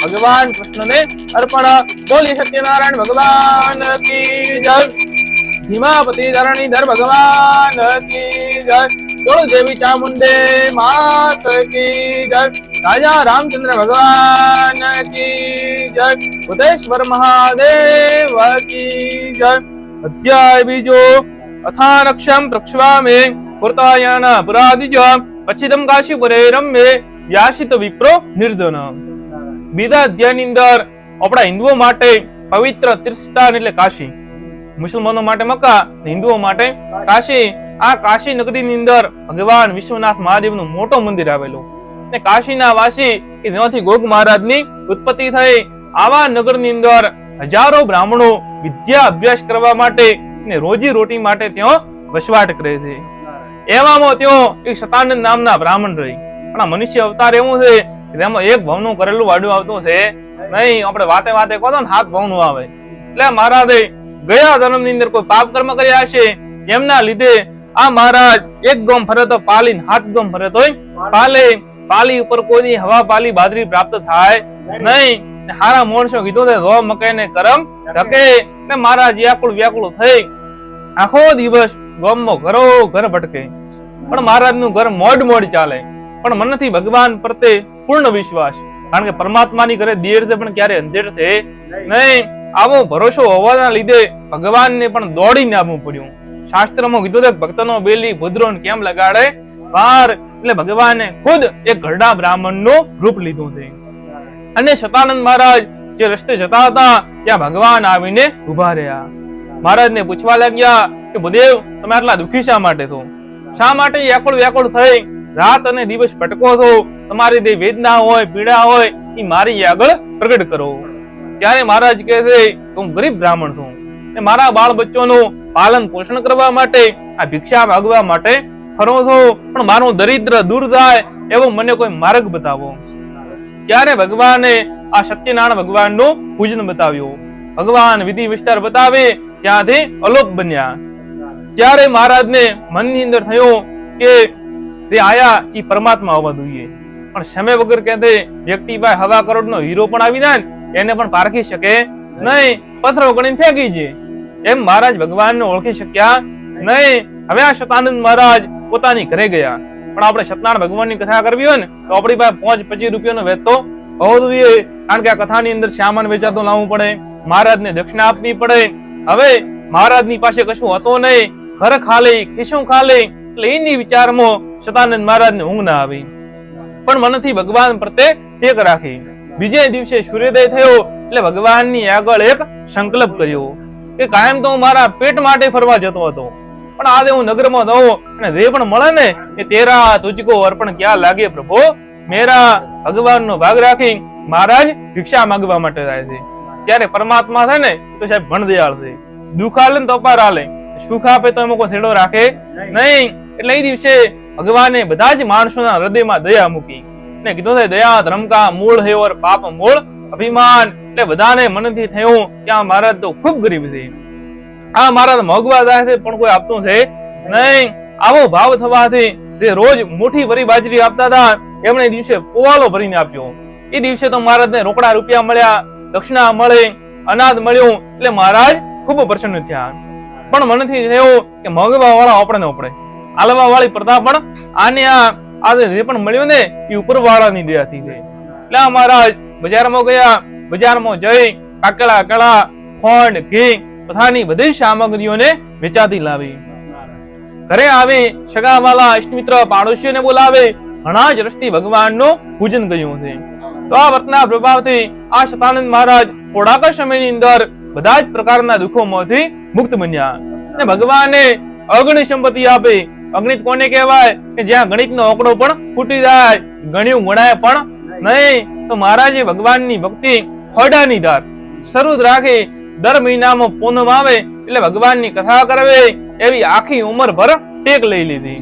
ભગવાન કૃષ્ણને અર્પણ. બોલી સત્યનારાયણ ભગવાન કી જય. ધીમાપતિ ધરણીધર ભગવાન કી જય. દેવી ચામુંડે માત કી જય. રાજા રામચંદ્ર ભગવાન કી જય. ઉદેશ્વર મહાદેવ કી જય. અધ્યાય બીજો. અથારક્ષમ પ્રક્ષ્વામે કુર્તાયાના પુરાદિજ પચ્છિદમ કાશીપુરે રમ્યે વ્યાસિત વિપ્રો નિર્ધન. બીજા અધ્યાયની અંદર આપણા હિન્દુઓ માટે પવિત્ર તીર્થસ્થાન એટલે કાશી, મુસલમાનો માટે મક્કા, હિન્દુઓ માટે કાશી. આ કાશી નગરીની અંદર ભગવાન વિશ્વનાથ મહાદેવનું મોટું મંદિર આવેલું. ને કાશીના વાસી કે જેમાંથી ગોગ મહારાજની ઉત્પત્તિ થઈ. આવા નગરની અંદર હજારો બ્રાહ્મણો વિદ્યા અભ્યાસ કરવા માટે ને રોજી રોટી માટે ત્યાં વસવાટ કરે છે. એવામાં ત્યાં એક સતાનંદ નામના બ્રાહ્મણ રહી. પણ આ મનુષ્ય અવતાર એવું છે કે તેમાં એક ભવનું કરેલું વાડું આવતું છે નહીં. આપણે વાતે વાતે કહો ને 7 ભવનું આવે. એટલે મહારાજે ગયા જન્મની અંદર કોઈ પાપ કર્મ કર્યા હશે, એમના લીધે આ મહારાજ એક ગામ ફરે તો પાલી, 7 ગામ ફરે તોય પાલે. પાલી ઉપર કોઈ હવા પાલી બાદરી પ્રાપ્ત થાય નહીં. હારા માણસો કીધું છે રો મકે ને કરમ ધકે. ને મહારાજ વ્યાકુળ વ્યાકુળ થઈ આખો દિવસ ગામમાં ઘરો ઘર ભટકે. પણ મહારાજનું ઘર મોડ ચાલે. પણ મનથી ભગવાન પ્રત્યે પૂર્ણ વિશ્વાસ. કારણ કે પરમાત્માની ઘરે દેર છે પણ ક્યારે અંધેર છે નહીં. આવો ભરોસો હોવાના લીધે ભગવાનને પણ દોડીને આવવું પડ્યું. શાસ્ત્રમાં કીધું છે ભક્તનો બેલી ભદ્રો કેમ લગાડે બાર. એટલે ભગવાને ખુદ એક ઘરડા બ્રાહ્મણનું રૂપ લીધું છે. અને સતાનંદ મહારાજ જે રસ્તે જતા હતા ત્યાં ભગવાન આવીને ઉભા રહ્યા. મહારાજને પૂછવા લાગ્યા કે ભૂદેવ, તમે આટલા દુઃખી શા માટે છો? શા માટે વ્યાકુળ વ્યાકુળ થઈ રાત અને દિવસ ભટકો છો? તમારી જે વેદના હોય, પીડા હોય એ મારી આગળ પ્રગટ કરો. ત્યારે મહારાજ કહે છે હું ગરીબ બ્રાહ્મણ છું ને મારા બાળ બચ્ચોનું પાલન પોષણ કરવા માટે આ ભિક્ષા માંગવા માટે ફરું છું. પણ મારું દરિદ્ર દૂર થાય એવો મને કોઈ માર્ગ બતાવો. ત્યારે ભગવાને આ સત્યનારાયણ ભગવાનનું પૂજન બતાવ્યું. ભગવાન વિધિ વિસ્તાર બતાવે ત્યાંથી અલોપ બન્યા. ત્યારે મહારાજને મનની અંદર થયું કે તે આયા એ પરમાત્મા આવવા જોઈએ. પણ સમય વગર કહે વ્યક્તિ પાસે 1.25 કરોડનો હીરો પણ આવી જાય એને પણ પારખી શકે નહીં. પથ્થરો ગણીને ફેંકી છે. એમ મહારાજ ભગવાનને ઓળખી શક્યા નહીં. હવે આ સતાનંદ મહારાજ પોતાની ઘરે ગયા. પણ આપણે સત્યનારાયણ ભગવાનની કથા કરવી હોય ને તો આપણી પાસે 5-25 રૂપિયાનો વેચતો હોવો જોઈએ. કારણ કે આ કથાની અંદર સામાન વેચાતો લાવવું પડે, મહારાજને દક્ષિણા આપવી પડે. હવે મહારાજની પાસે કશું હતો નહીં, ઘર ખાલી, ખિસ્સું ખાલી. એટલે એની વિચારમાં સતાનંદ મહારાજને ઊંઘ ના આવી. પણ મનથી ભગવાન પ્રત્યે ટેક રાખી. બીજે દિવસે સૂર્યોદય થયો એટલે ભગવાનની આગળ એક સંકલ્પ કર્યો કે કાયમ તો હું મારા પેટ માટે ફરવા જતો હતો, પણ આજે હું નગરમાં દઉં અને જે પણ મળે ને એ તેરા તુજકો અર્પણ ક્યાં લાગે પ્રભુ મેરા. ભગવાનનો ભાગ રાખી મહારાજ ભિક્ષા માંગવા માટે જાય છે. ત્યારે પરમાત્મા છે ને તો સાહેબ ભણદયાળ છે. દુઃખ આલે ને તો અપાર આલે, સુખ આપે તો એમાં કોઈ થેડો રાખે નહીં. એટલે એ દિવસે ભગવાને બધા જ માણસોના હૃદયમાં દયા મૂકી ને કીધું છે દયા ધર્મ કા મૂળ હે ઓર પાપ મૂળ અભિમાન. એટલે બધાને મનથી થયું કે આ મહારાજ તો ખૂબ ગરીબ છે, આ મહારાજ મોગવા જાય છે પણ કોઈ આપતું છે નહીં. આવો ભાવ થવાથી જે રોજ મુઠ્ઠી ભરી બાજરી આપતા હતા એમણે દિવસે પોવાલો ભરીને આપ્યો. એ દિવસે તો મહારાજને રોકડા રૂપિયા મળ્યા દક્ષિણા મળે, અનાજ મળ્યું એટલે મહારાજ ખૂબ પ્રસન્ન થયા. પણ મનથી થયું કે મગવા વાળા આપણને ઉપડે, આલવા વાળી પ્રથા પણ આને આજે જે પણ મળ્યું ને એ ઉપર વાળાની દયાથી છે. એટલે મહારાજ બજારમાં ગયા, બજારમાં જઈ કાકડા, કળા, ખોંડ, ઘી તથાની બધી સામગ્રીઓને વેચાતી લાવી. ઘરે આવી સગાવાલા, ઇષ્ટમિત્ર, પાડોશીઓને બોલાવે, ઘણા જ રસથી ભગવાનનું પૂજન કર્યું છે. તો આ વ્રતના પ્રભાવથી આ સતાનંદ મહારાજ થોડાક સમયની અંદર બધા જ પ્રકારના દુઃખોમાંથી મુક્ત બન્યા અને ભગવાને અગણિત સંપત્તિ આપી. અગણિત કોને કહેવાય કે જ્યાં ગણિતનો આંકડો પણ ફૂટી જાય, ગણ્યું ગણાય પણ નહીં. તો મહારાજે ભગવાનની ભક્તિ ખોડાની ધાર શરૂ જ રાખી. દર મહિનામાં પૂનમ આવે એટલે ભગવાનની કથા કરવે એવી આખી ઉંમર ભર ટેક લઈ લીધી.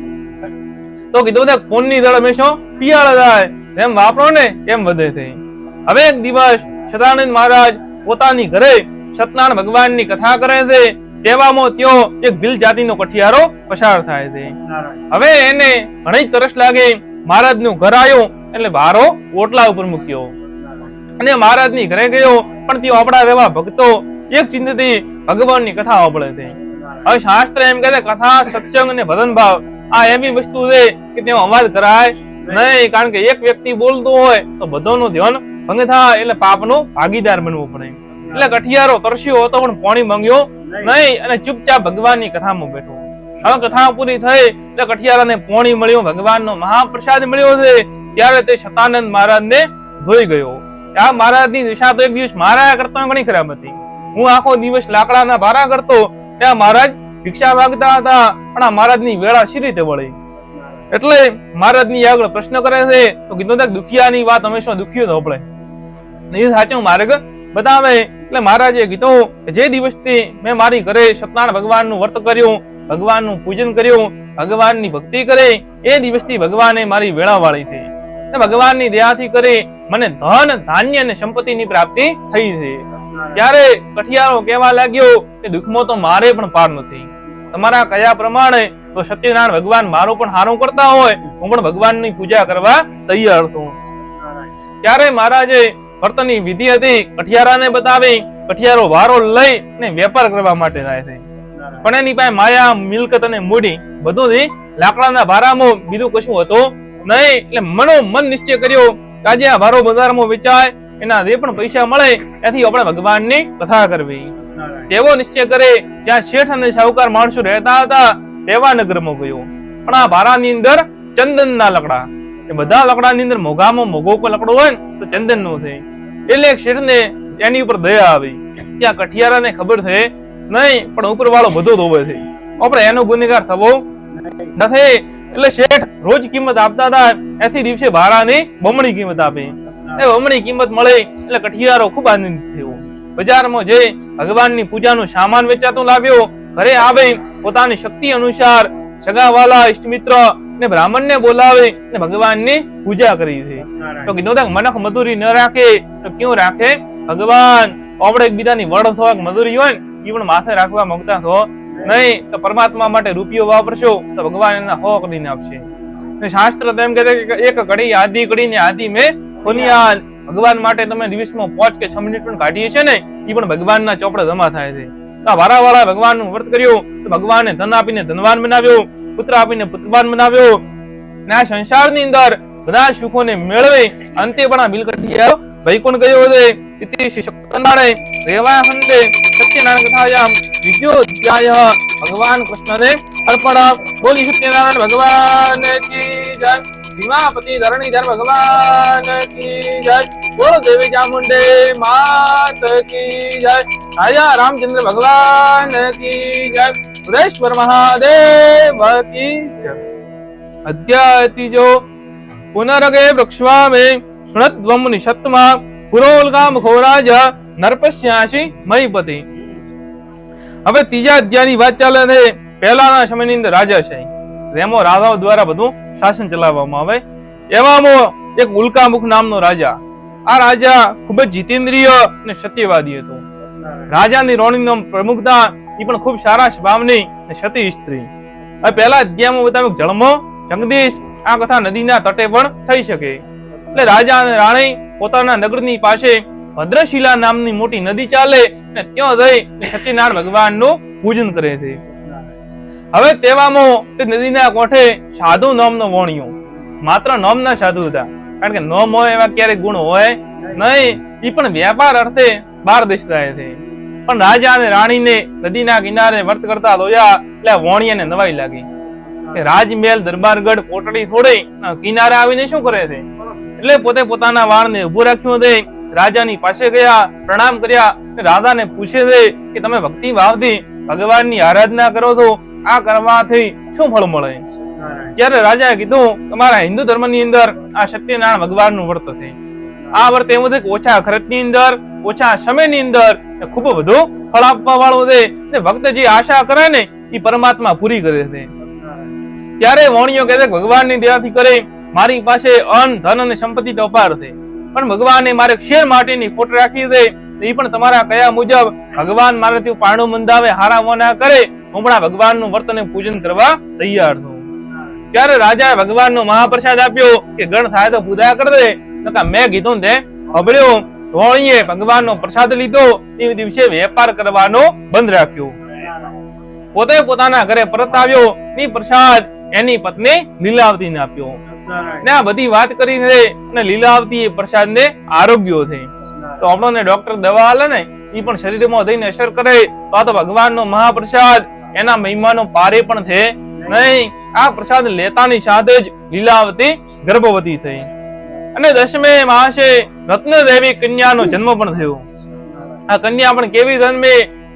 તો કીધું કે પૂનની દળ હંમેશા પિયાળ જાય, જેમ વાપરો ને એમ વધે છે. હવે એક દિવસ સદાનંદ મહારાજ પોતાની ઘરે સત્યનારાયણ ભગવાનની કથા કરે છે. તેવામાં ત્યો એક ભીલ જાતિનો કઠિયારો પસાર થાય છે. હવે એને ઘણી તરસ લાગી. મહારાજનું ઘર આવ્યું એટલે ભારો ઓટલા ઉપર મૂક્યો અને મહારાજની ઘરે ગયો. પણ ત્યો આપણા રેવા ભક્તો એક ચિંતથી ભગવાનની કથા સાંભળે છે. હવે શાસ્ત્ર એમ કહે છે કથા, સત્સંગ અને ભજન ભાવ આ એવી વસ્તુ છે કે તેનો અવાજ કરાય નહીં. કારણ કે એક વ્યક્તિ બોલતો હોય તો બધાનું ધ્યાન ભંગ થાય એટલે પાપનો ભાગીદાર બનવું પડે. એટલે કઠિયારો તરસ્યો હતો પણ પાણી માંગ્યો નહીં અને ચૂપચાપ ભગવાનની કથામાં બેઠો. હવે કથા પૂરી થઈ એટલે કઠિયારાને પાણી મળ્યું, ભગવાનનો મહાપ્રસાદ મળ્યો છે. ત્યારે તે સતાનંદ મહારાજને ધોઈ ગયો. આ મહારાજની દિશા તો એક દિવસ મારા કરતા ઘણી ખરાબ હતી. હું આખો દિવસ લાકડાના ભારા કરતો, ત્યાં મહારાજ ભિક્ષા માંગતા હતા. પણ આ મહારાજની વેળા સી રીતે વળી? એટલે મહારાજની આગળ પ્રશ્ન કરે છે તો કીધું કે દુખિયાની વાત હંમેશા દુખિયો સાંભળે, એ સાચો માર્ગ બતાવે. એટલે મહારાજે કીધું કે જે દિવસથી મેં મારી ઘરે સત્યનારાયણ ભગવાનનું વ્રત કર્યું, ભગવાનનું પૂજન કર્યું, ભગવાનની ભક્તિ કરી, એ દિવસથી ભગવાને મારી વેળા વાળી છે. ભગવાનની દયાથી કરી મને ધન, ધાન્ય અને સંપત્તિની પ્રાપ્તિ થઈ છે. ત્યારે કઠિયારો કહેવા લાગ્યો કે દુઃખમાં તો મારે પણ પાર નથી. તમારા કયા પ્રમાણે તો સત્યનારાયણ ભગવાન મારું પણ હારું કરતા હોય, હું પણ ભગવાનની પૂજા કરવા તૈયાર છું. ત્યારે મહારાજે વર્તનની વિધિ હતી કઠિયારાને બતાવી. કઠિયારો વારો લઈ ને વેપાર કરવા માટે જાય છે. પણ એની પાસે માયા, મિલકત અને મૂડી બધું જ લાકડાના ભારામાં, બીજું કશું હતું નહીં. એટલે મન નિશ્ચય કર્યો કે આજે આ ભારો બજારમાં વેચાય, એના જે પણ પૈસા મળે એથી આપણે ભગવાનની કથા કરવી. તેવો નિશ્ચય કરે. જ્યાં શેઠ અને સાહુકાર માણસો રહેતા હતા તેવા નગરમાં ગયો. પણ આ ભારાની અંદર ચંદનના લકડા, એ બધા લકડાની અંદર મોઘામાં મોઘો કોઈ લકડો હોય ને તો ચંદનનો છે. એટલે એક શેઠને એની ઉપર દયા આવી. ત્યાં કઠિયારાને ખબર છે નહીં, પણ ઉપર વાળો બધો ધોવે છે, આપણે એનો ગુનેગાર થવો નથી. એટલે શેઠ રોજ કિંમત આપતા હતા, એથી દિવસે ભાડાની બમણી કિંમત આપી. એ બમણી કિંમત મળે એટલે કઠિયારો ખૂબ આનંદિત થયો. બજારમાં જઈ ભગવાનની પૂજાનું સામાન વેચાતું લાવ્યો. ઘરે આવે પોતાની શક્તિ અનુસાર સગાવાલા, ઇષ્ટમિત્ર ને બ્રાહ્મણને બોલાવે ને ભગવાનની પૂજા કરી છે. તો કીધું કે મનખ મજૂરી ન રાખે તો ક્યું રાખે ભગવાન? આપણે એકબીજાની વડ થવા મજૂરી હોય ને એ પણ માથે રાખવા માંગતા છો નહીં. તો પરમાત્મા માટે રૂપિયો વાપરશો તો ભગવાન એના હો કરીને આપશે. શાસ્ત્ર તેમ કહે છે કે એક કડી આધી કડીને આધી મેં ખોનિયાલ. ભગવાન માટે તમે દિવસમાં 5 કે 6 મિનિટ પણ કાઢીએ છે ને એ પણ ભગવાનના ચોપડે જમા થાય છે. વાળા ભગવાનનું વ્રત કર્યું તો ભગવાને ધન આપીને ધનવાન બનાવ્યો, પુત્ર આપીને પુત્રવાન બનાવ્યો. ને આ સંસારની અંદર બધા સુખોને મેળવે અંતે પણ આ બિલકઠિયારો વૈકુંઠ ગયો છે. ઇતિ શ્રી સત્યનારાયણ રેવા હંદે સત્યનારાયણ કથાયામ વિદ્યોધ્યાય ભગવાન કૃષ્ણને અર્પણ. બોલી સત્યનારાયણ ભગવાન કી જય. ભીમાપતિ ધરણીધર ભગવાન કી જય. બોલો દેવી ચામુંડે માત કી જય. રાજા રામચંદ્ર ભગવાન કી જય. સુરેશ્વર મહાદેવ કી જય. અધ્યાય ત્રીજો. પુનરગે વૃક્ષવામે સુણત્વમ નિષત્મા પુરોલગામ ખોરાજ નરપશ્યાસી મહીપતિ. હવે ત્રીજા અધ્યાયની વાત ચાલે છે. પહેલાના સમયની અંદર રાજાશાહી, રેમો રાજાઓ દ્વારા બધું શાસન ચલાવવામાં આવે. એવામાં એક ઉલ્કામુખ નામનો રાજા. આ રાજા ખૂબ જ જીતેન્દ્રિય અને સત્યવાદી હતો. રાજાની રોણીનો પ્રમુખતા એ પણ ખૂબ સારા સ્વભાવની અને સતી સ્ત્રી. હવે પહેલા અધ્યાયમાં બતાવ્યું જળમો જગદીશ. આ કથા નદીના તટે પણ થઈ શકે. એટલે રાજા અને રાણી પોતાના નગરની પાસે ભદ્રશિલા નામની મોટી નદી ચાલે ને ત્યાં જઈ સત્યનારાયણ ભગવાનનું પૂજન કરે છે. હવે તેવામાં તે નદીના કોઠે સાધુ નામનો વણિયો, માત્ર નામના સાધુ હતા, કારણ કે નામ હોય એવા ક્યારેક ગુણ હોય નહીં. એ પણ વ્યાપાર અર્થે બાર દેશ જાય છે. પણ રાજા અને રાણીને નદીના કિનારે વર્ત કરતા જોયા એટલે વણિયાને નવાઈ લાગી કે રાજમહેલ દરબારગઢ કોટડી છોડી કિનારે આવીને શું કરે છે. એટલે પોતે પોતાના વાળને ઉભો રાખ્યો છે, રાજાની પાસે ગયા, પ્રણામ કર્યા. રાજાને પૂછે છે કે તમે ભક્તિ ભાવથી ભગવાનની આરાધના કરો છો, આ કરવાથી શું ફળ મળે? ત્યારે રાજાએ કીધું તમારા હિન્દુ ધર્મની અંદર આ સત્યનારાયણ ભગવાનનું વ્રત છે. આ વ્રત એવું છે કે ઓછા ખર્ચની અંદર, ઓછા સમયની અંદર ખૂબ વધુ ફળ આપવા વાળું છે. ભક્ત જે આશા કરે ને એ પરમાત્મા પૂરી કરે છે. ત્યારે વણિયો કહે છે ભગવાનની દયાથી કરે, મારી પાસે અન્ન ધન અને સંપત્તિ તો અપાર છે, પણ ભગવાને મારે શેર માટેની ખોટ રાખી છે. એ પણ તમારા કયા મુજબ ભગવાન મારે ત્યાં પારણું બંધાવે, હારા મોના કરે, હમણાં ભગવાનનું વ્રત અને પૂજન કરવા તૈયાર છું. ત્યારે રાજાએ ભગવાનનો મહાપ્રસાદ આપ્યો કે ગણ થાય તો પૂજા કરી દે. મેં કીધું તે અબળ્યો. વણિયે ભગવાનનો પ્રસાદ લીધો, એ દિવસે વેપાર કરવાનો બંધ રાખ્યો. પોતે પોતાના ઘરે પરત આવ્યો. એ પ્રસાદ એની પત્ની લીલાવતીને આપ્યો. ને આ બધી વાત કરી છે અને લીલાવતી એ પ્રસાદ ને આરોગ્યો છે. તો આપણને ડોક્ટર દવા આલે ને એ પણ શરીરમાં જઈને અસર કરે. તો આ તો ભગવાનનો મહાપ્રસાદ, એના મહિમાનો પારે પણ છે નહીં. આ પ્રસાદ લેતાની સાથે જ લીલાવતી ગર્ભવતી થઈ અને 10મે માસે રત્નદેવી કન્યાનો જન્મ પણ થયો. આ કન્યા પણ કેવી જન્મે?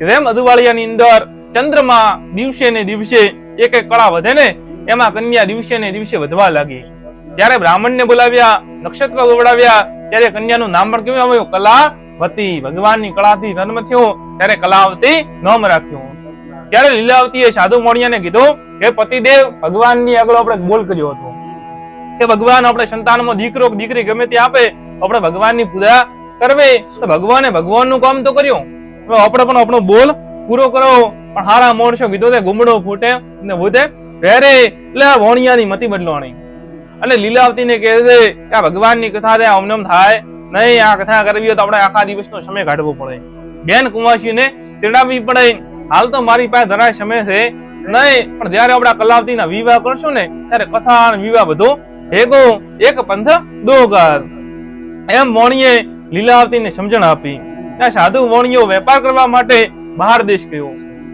રેમ અધુવાળિયાની અંદર ચંદ્રમાં દિવસે ને દિવસે એક એક કળા વધે ને, એમાં કન્યા દિવસે ને દિવસે વધવા લાગી. જ્યારે બ્રાહ્મણને બોલાવ્યા, નક્ષત્ર દોડાવ્યા, ત્યારે કન્યાનું નામ પણ કેવું આવ્યું? કલાવતી. ભગવાનની કળાથી જન્મ થયો ત્યારે કલાવતી નામ રાખ્યું. ત્યારે લીલાવતીએ સાધુ વણિયાને કીધું કે પતિદેવ, ભગવાનની આગળ આપણે બોલ કર્યો હતો કે ભગવાન આપણે સંતાનમાં દીકરો દીકરી ગમે તે આપે, આપણે ભગવાનની પૂજા કરવી. તો ભગવાને ભગવાનનું કામ તો કર્યું, આપણે પણ આપણો બોલ પૂરો કરો. પણ હારા મોણસો કીધું તે ગુમડો ફૂટે ને વધે વેરે. એટલે વણિયાની મતિ બદલવાની અને લીલાવતીને કહે છે કે આ ભગવાનની કથા છે, અમનમ થાય નહીં. આ કથા કરવી હોય તો આપણે આખા દિવસનો સમય કાઢવો પડે, બેન કુંવાસીને તેડાવવી પડે. હાલ તો મારી પાસે જરાય સમય છે નહીં, પણ જયારે આપણે કલાવતીના વિવાહ કરશું ને ત્યારે કથા અને વિવાહ બધું ભેગો એક પંથ દો ઘર. એમ વણિયે લીલાવતીને સમજણ આપી. સાધુ વણિયો વેપાર કરવા માટે બહાર દેશ ગયો.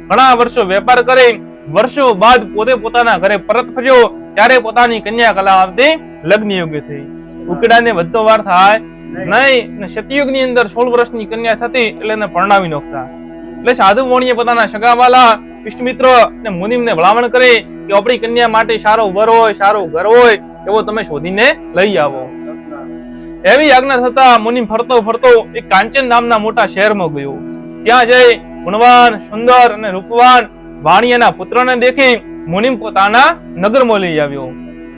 ઘણા વર્ષો વેપાર કરી વર્ષો બાદ પોતે પોતાના ઘરે પરત ફર્યો. ત્યારે પોતાની કન્યા કલાવતી લગ્ન યોગ્ય થઈ. ઉકડાને વધતો વાર થાય નહીં. સતયુગની અંદર 16 વર્ષની કન્યા થતી એટલે એને પરણાવી નાખતા. એટલે સાધુ વણિયે પોતાના સગાવાલા, ઇષ્ટમિત્ર ને મુનિમને ભલામણ કરી કે આપણી કન્યા માટે સારો વર હોય, સારું ઘર હોય એવો તમે શોધીને લઈ આવો. એવી આજ્ઞા થતા મુનિમ ફરતો ફરતો એક કાંચન નામના મોટા શહેરમાં ગયો. ત્યાં જઈ ગુણવાન, સુંદર અને રૂપવાન વાણિયાના પુત્રને દેખી મુનિમ પોતાના નગરમાં લઈ આવ્યો.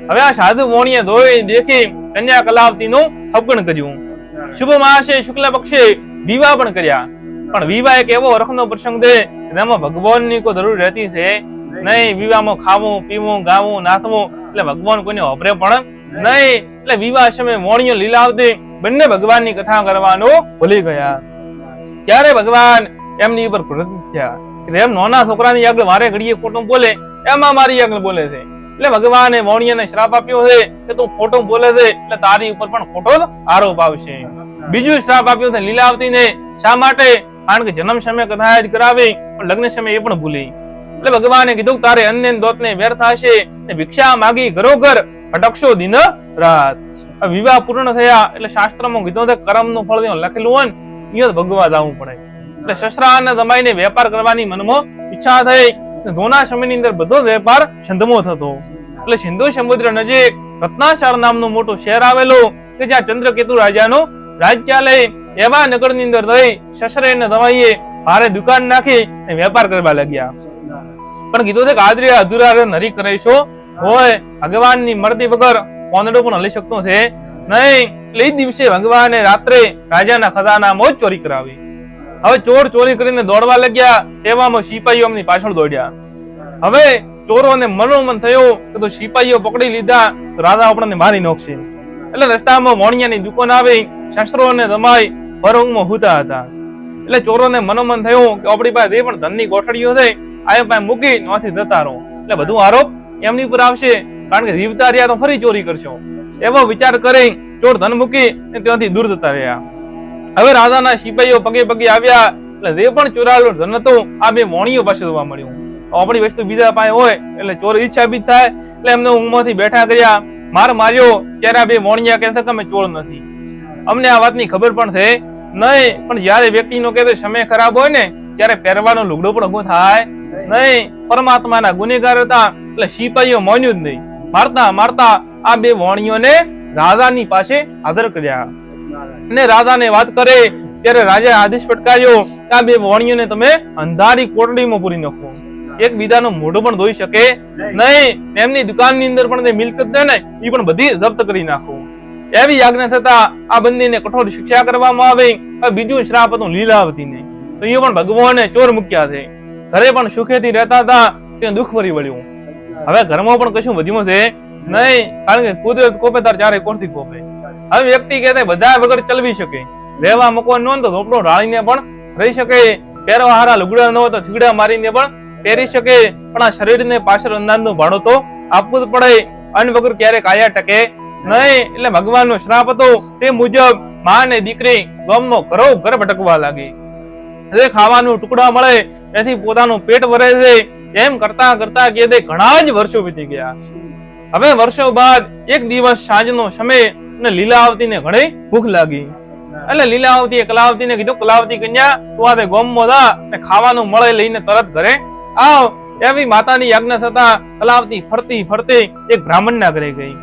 હવે આ સાધુ વણિયે ધોઈ દેખી કન્યા કલાવતીનું અપગણ કર્યું. શુભ માસે શુક્લ પક્ષે વિવાહ પણ કર્યા. પણ વિવાહ એક એવો રખનો પ્રસંગ છે જેમાં ભગવાનની કોઈ જરૂર રહેતી છે નહીં. વિવાહમાં ખાવું, પીવું, ગાવું, નાચવું એટલે ભગવાન કોઈને વાપરે પણ નહીં. એટલે વિવાહ સમયે વણિયો લીલાવતી બંને ભગવાનની કથા કરવાનું ભૂલી ગયા. ત્યારે ભગવાન એમની ઉપર પ્રગટ થયા. એમ નાના છોકરાની આગળ મારે ઘડીએ ખોટું બોલે, એમાં મારી આગળ બોલે છે. એટલે ભગવાને વણિયાને શ્રાપ આપ્યો છે કે તું ખોટું બોલે છે એટલે તારી ઉપર પણ ખોટો આરોપ આવશે. બીજું શ્રાપ આપ્યો છે લીલાવતીને. શા માટે? કારણ કે જન્મ સમય કથા જ કરાવી પણ લગ્ન સમય એ પણ ભૂલી. એટલે ભગવાને કીધું તારે અન્ય દોતને વ્યર્થ થશે, ભિક્ષા માગી ઘરોઘર ભટકશો દિન રાત. વિવાહ પૂર્ણ થયા એટલે શાસ્ત્રમાં કીધું કર્મનું ફળ લખેલું હોય ને એ ભગવા જવું પડે. એટલે સસરા અને જમાઈને વેપાર કરવાની મનમાં ઈચ્છા થઈ. ધોના સમયની અંદર બધો વેપાર સંધમો થતો. એટલે સિંધુ સમુદ્ર નજીક રત્નાસર નામનું મોટું શહેર આવેલું કે જ્યાં ચંદ્રકેતુ રાજાનું રાજ ચાલે. એવા નગરની અંદર રહી સસરે ને જમાઈએ ભારે દુકાન નાખી વેપાર કરવા લાગ્યા. પણ કીધું કે આદરે અધૂરા નરી કરેશો હોય, ભગવાનની મરજી વગર કોંદડો પણ હલી શકતો છે નહીં. એટલે એ દિવસે ભગવાને રાત્રે રાજાના ખજાનામાં જ ચોરી કરાવી. હવે ચોર ચોરી કરીને દોડવા લાગ્યા. એવામાં સિપાહીઓ એમની પાછળ દોડ્યા. હવે ચોરોને મનોમન થયું કે તો સિપાહીઓ પકડી લીધા તો રાજા આપણને મારી નાખશે. એટલે રસ્તામાં વણિયાની દુકાન આવી. શસ્ત્રોને જમાઈ પરઊંઘમાં હુતા હતા. એટલે ચોરોને મનોમન થયું કે આપણી પાસે જે પણ ધનની કોઠડીઓ છે આ પાસે મૂકી ત્યાંથી જતા રહો, એટલે બધું આરોપ એમની ઉપર આવશે, કારણ કે જીવતા રહ્યા તો ફરી ચોરી કરશો. એવો વિચાર કરી ચોર ધન મૂકી ત્યાંથી દૂર જતા રહ્યા. હવે રાજાના સિપાહીઓ પગે પગે આવ્યા, એટલે જે પણ ચોરાયેલું ધન હતું આ બે વોણીઓ પાસે જોવા મળ્યું. આપણી વસ્તુ બીજા પાસે હોય એટલે ચોર ઈચ્છાભીત થાય, એટલે એમને ઊંઘમાંથી બેઠા કર્યા, માર માર્યો. ત્યારે આ બે વોણિયા કહે છે કે અમે ચોર નથી, અમને આ વાતની ખબર પણ છે નહીં. પણ જયારે વ્યક્તિનો કહે સમય ખરાબ હોય ને ત્યારે પહેરવાનો લુગડો પણ ઉભો થાય નહીં. પરમાત્માના ગુનેગાર હતા એટલે સિપાહીઓ માન્યું જ નહીં. મારતા મારતા આ બે વોણીઓને રાજાની પાસે હાજર કર્યા અને રાજાને વાત કરે ત્યારે રાજાએ આદેશ ફટકાર્યો કે આ બે વોણીઓને તમે અંધારી કોટડીમાં પૂરી નાખો, એક બીજાનું મોઢું પણ ધોઈ શકે નહીં. એમની દુકાનની અંદર પણ મિલકત છે ને એ પણ બધી જપ્ત કરી નાખો. એવી આજ્ઞા થતા આ બંનેને કઠોર શિક્ષા કરવામાં આવે. બીજું શ્રાપ હતું લીલાવતીને, તો એ પણ ભગવાને ચોર મૂક્યા છે. ઘરે પણ સુખેથી રહેતા હતા, ત્યાં દુઃખ ફરી વળ્યું. હવે ઘરમાં પણ કશું વધ્યું છે નહીં, કારણ કે કુદરત કોપે તાર ચારે કોરથી કોપે. હવે વ્યક્તિ કહેતા બધા વગર ચલવી શકે, રહેવા મૂકવા ન તો ઝોપડો ઢાળીને પણ રહી શકે, પહેરવા હારા લુગડા ન હોય તો થીગડા મારીને પણ પહેરી શકે. પણ આ શરીરને પાછળ અંદાજનું ભાડું તો આપવું જ પડે, અન્ન વગર ક્યારે કાયા ટકે નહીં. એટલે ભગવાનનો શ્રાપ હતો તે મુજબ માં ને દીકરી ગામનો ઘરો ઘર ભટકવા લાગી. જે ખાવાનું ટુકડા મળે એથી પોતાનું પેટ ભરે છે. એમ કરતા કરતા કે ઘણા જ વર્ષો વીતી ગયા. હવે વર્ષો બાદ એક દિવસ સાંજનો સમય અને લીલાવતીને ઘણી ભૂખ લાગી. એટલે લીલાવતીએ કલાવતીને કીધું, કલાવતી કન્યા તું આ ગામમાં જા ને ખાવાનું મળે લઈને તરત ઘરે આવ. એવી માતાની આજ્ઞા થતા કલાવતી ફરતી ફરતી એક બ્રાહ્મણના ઘરે ગઈ.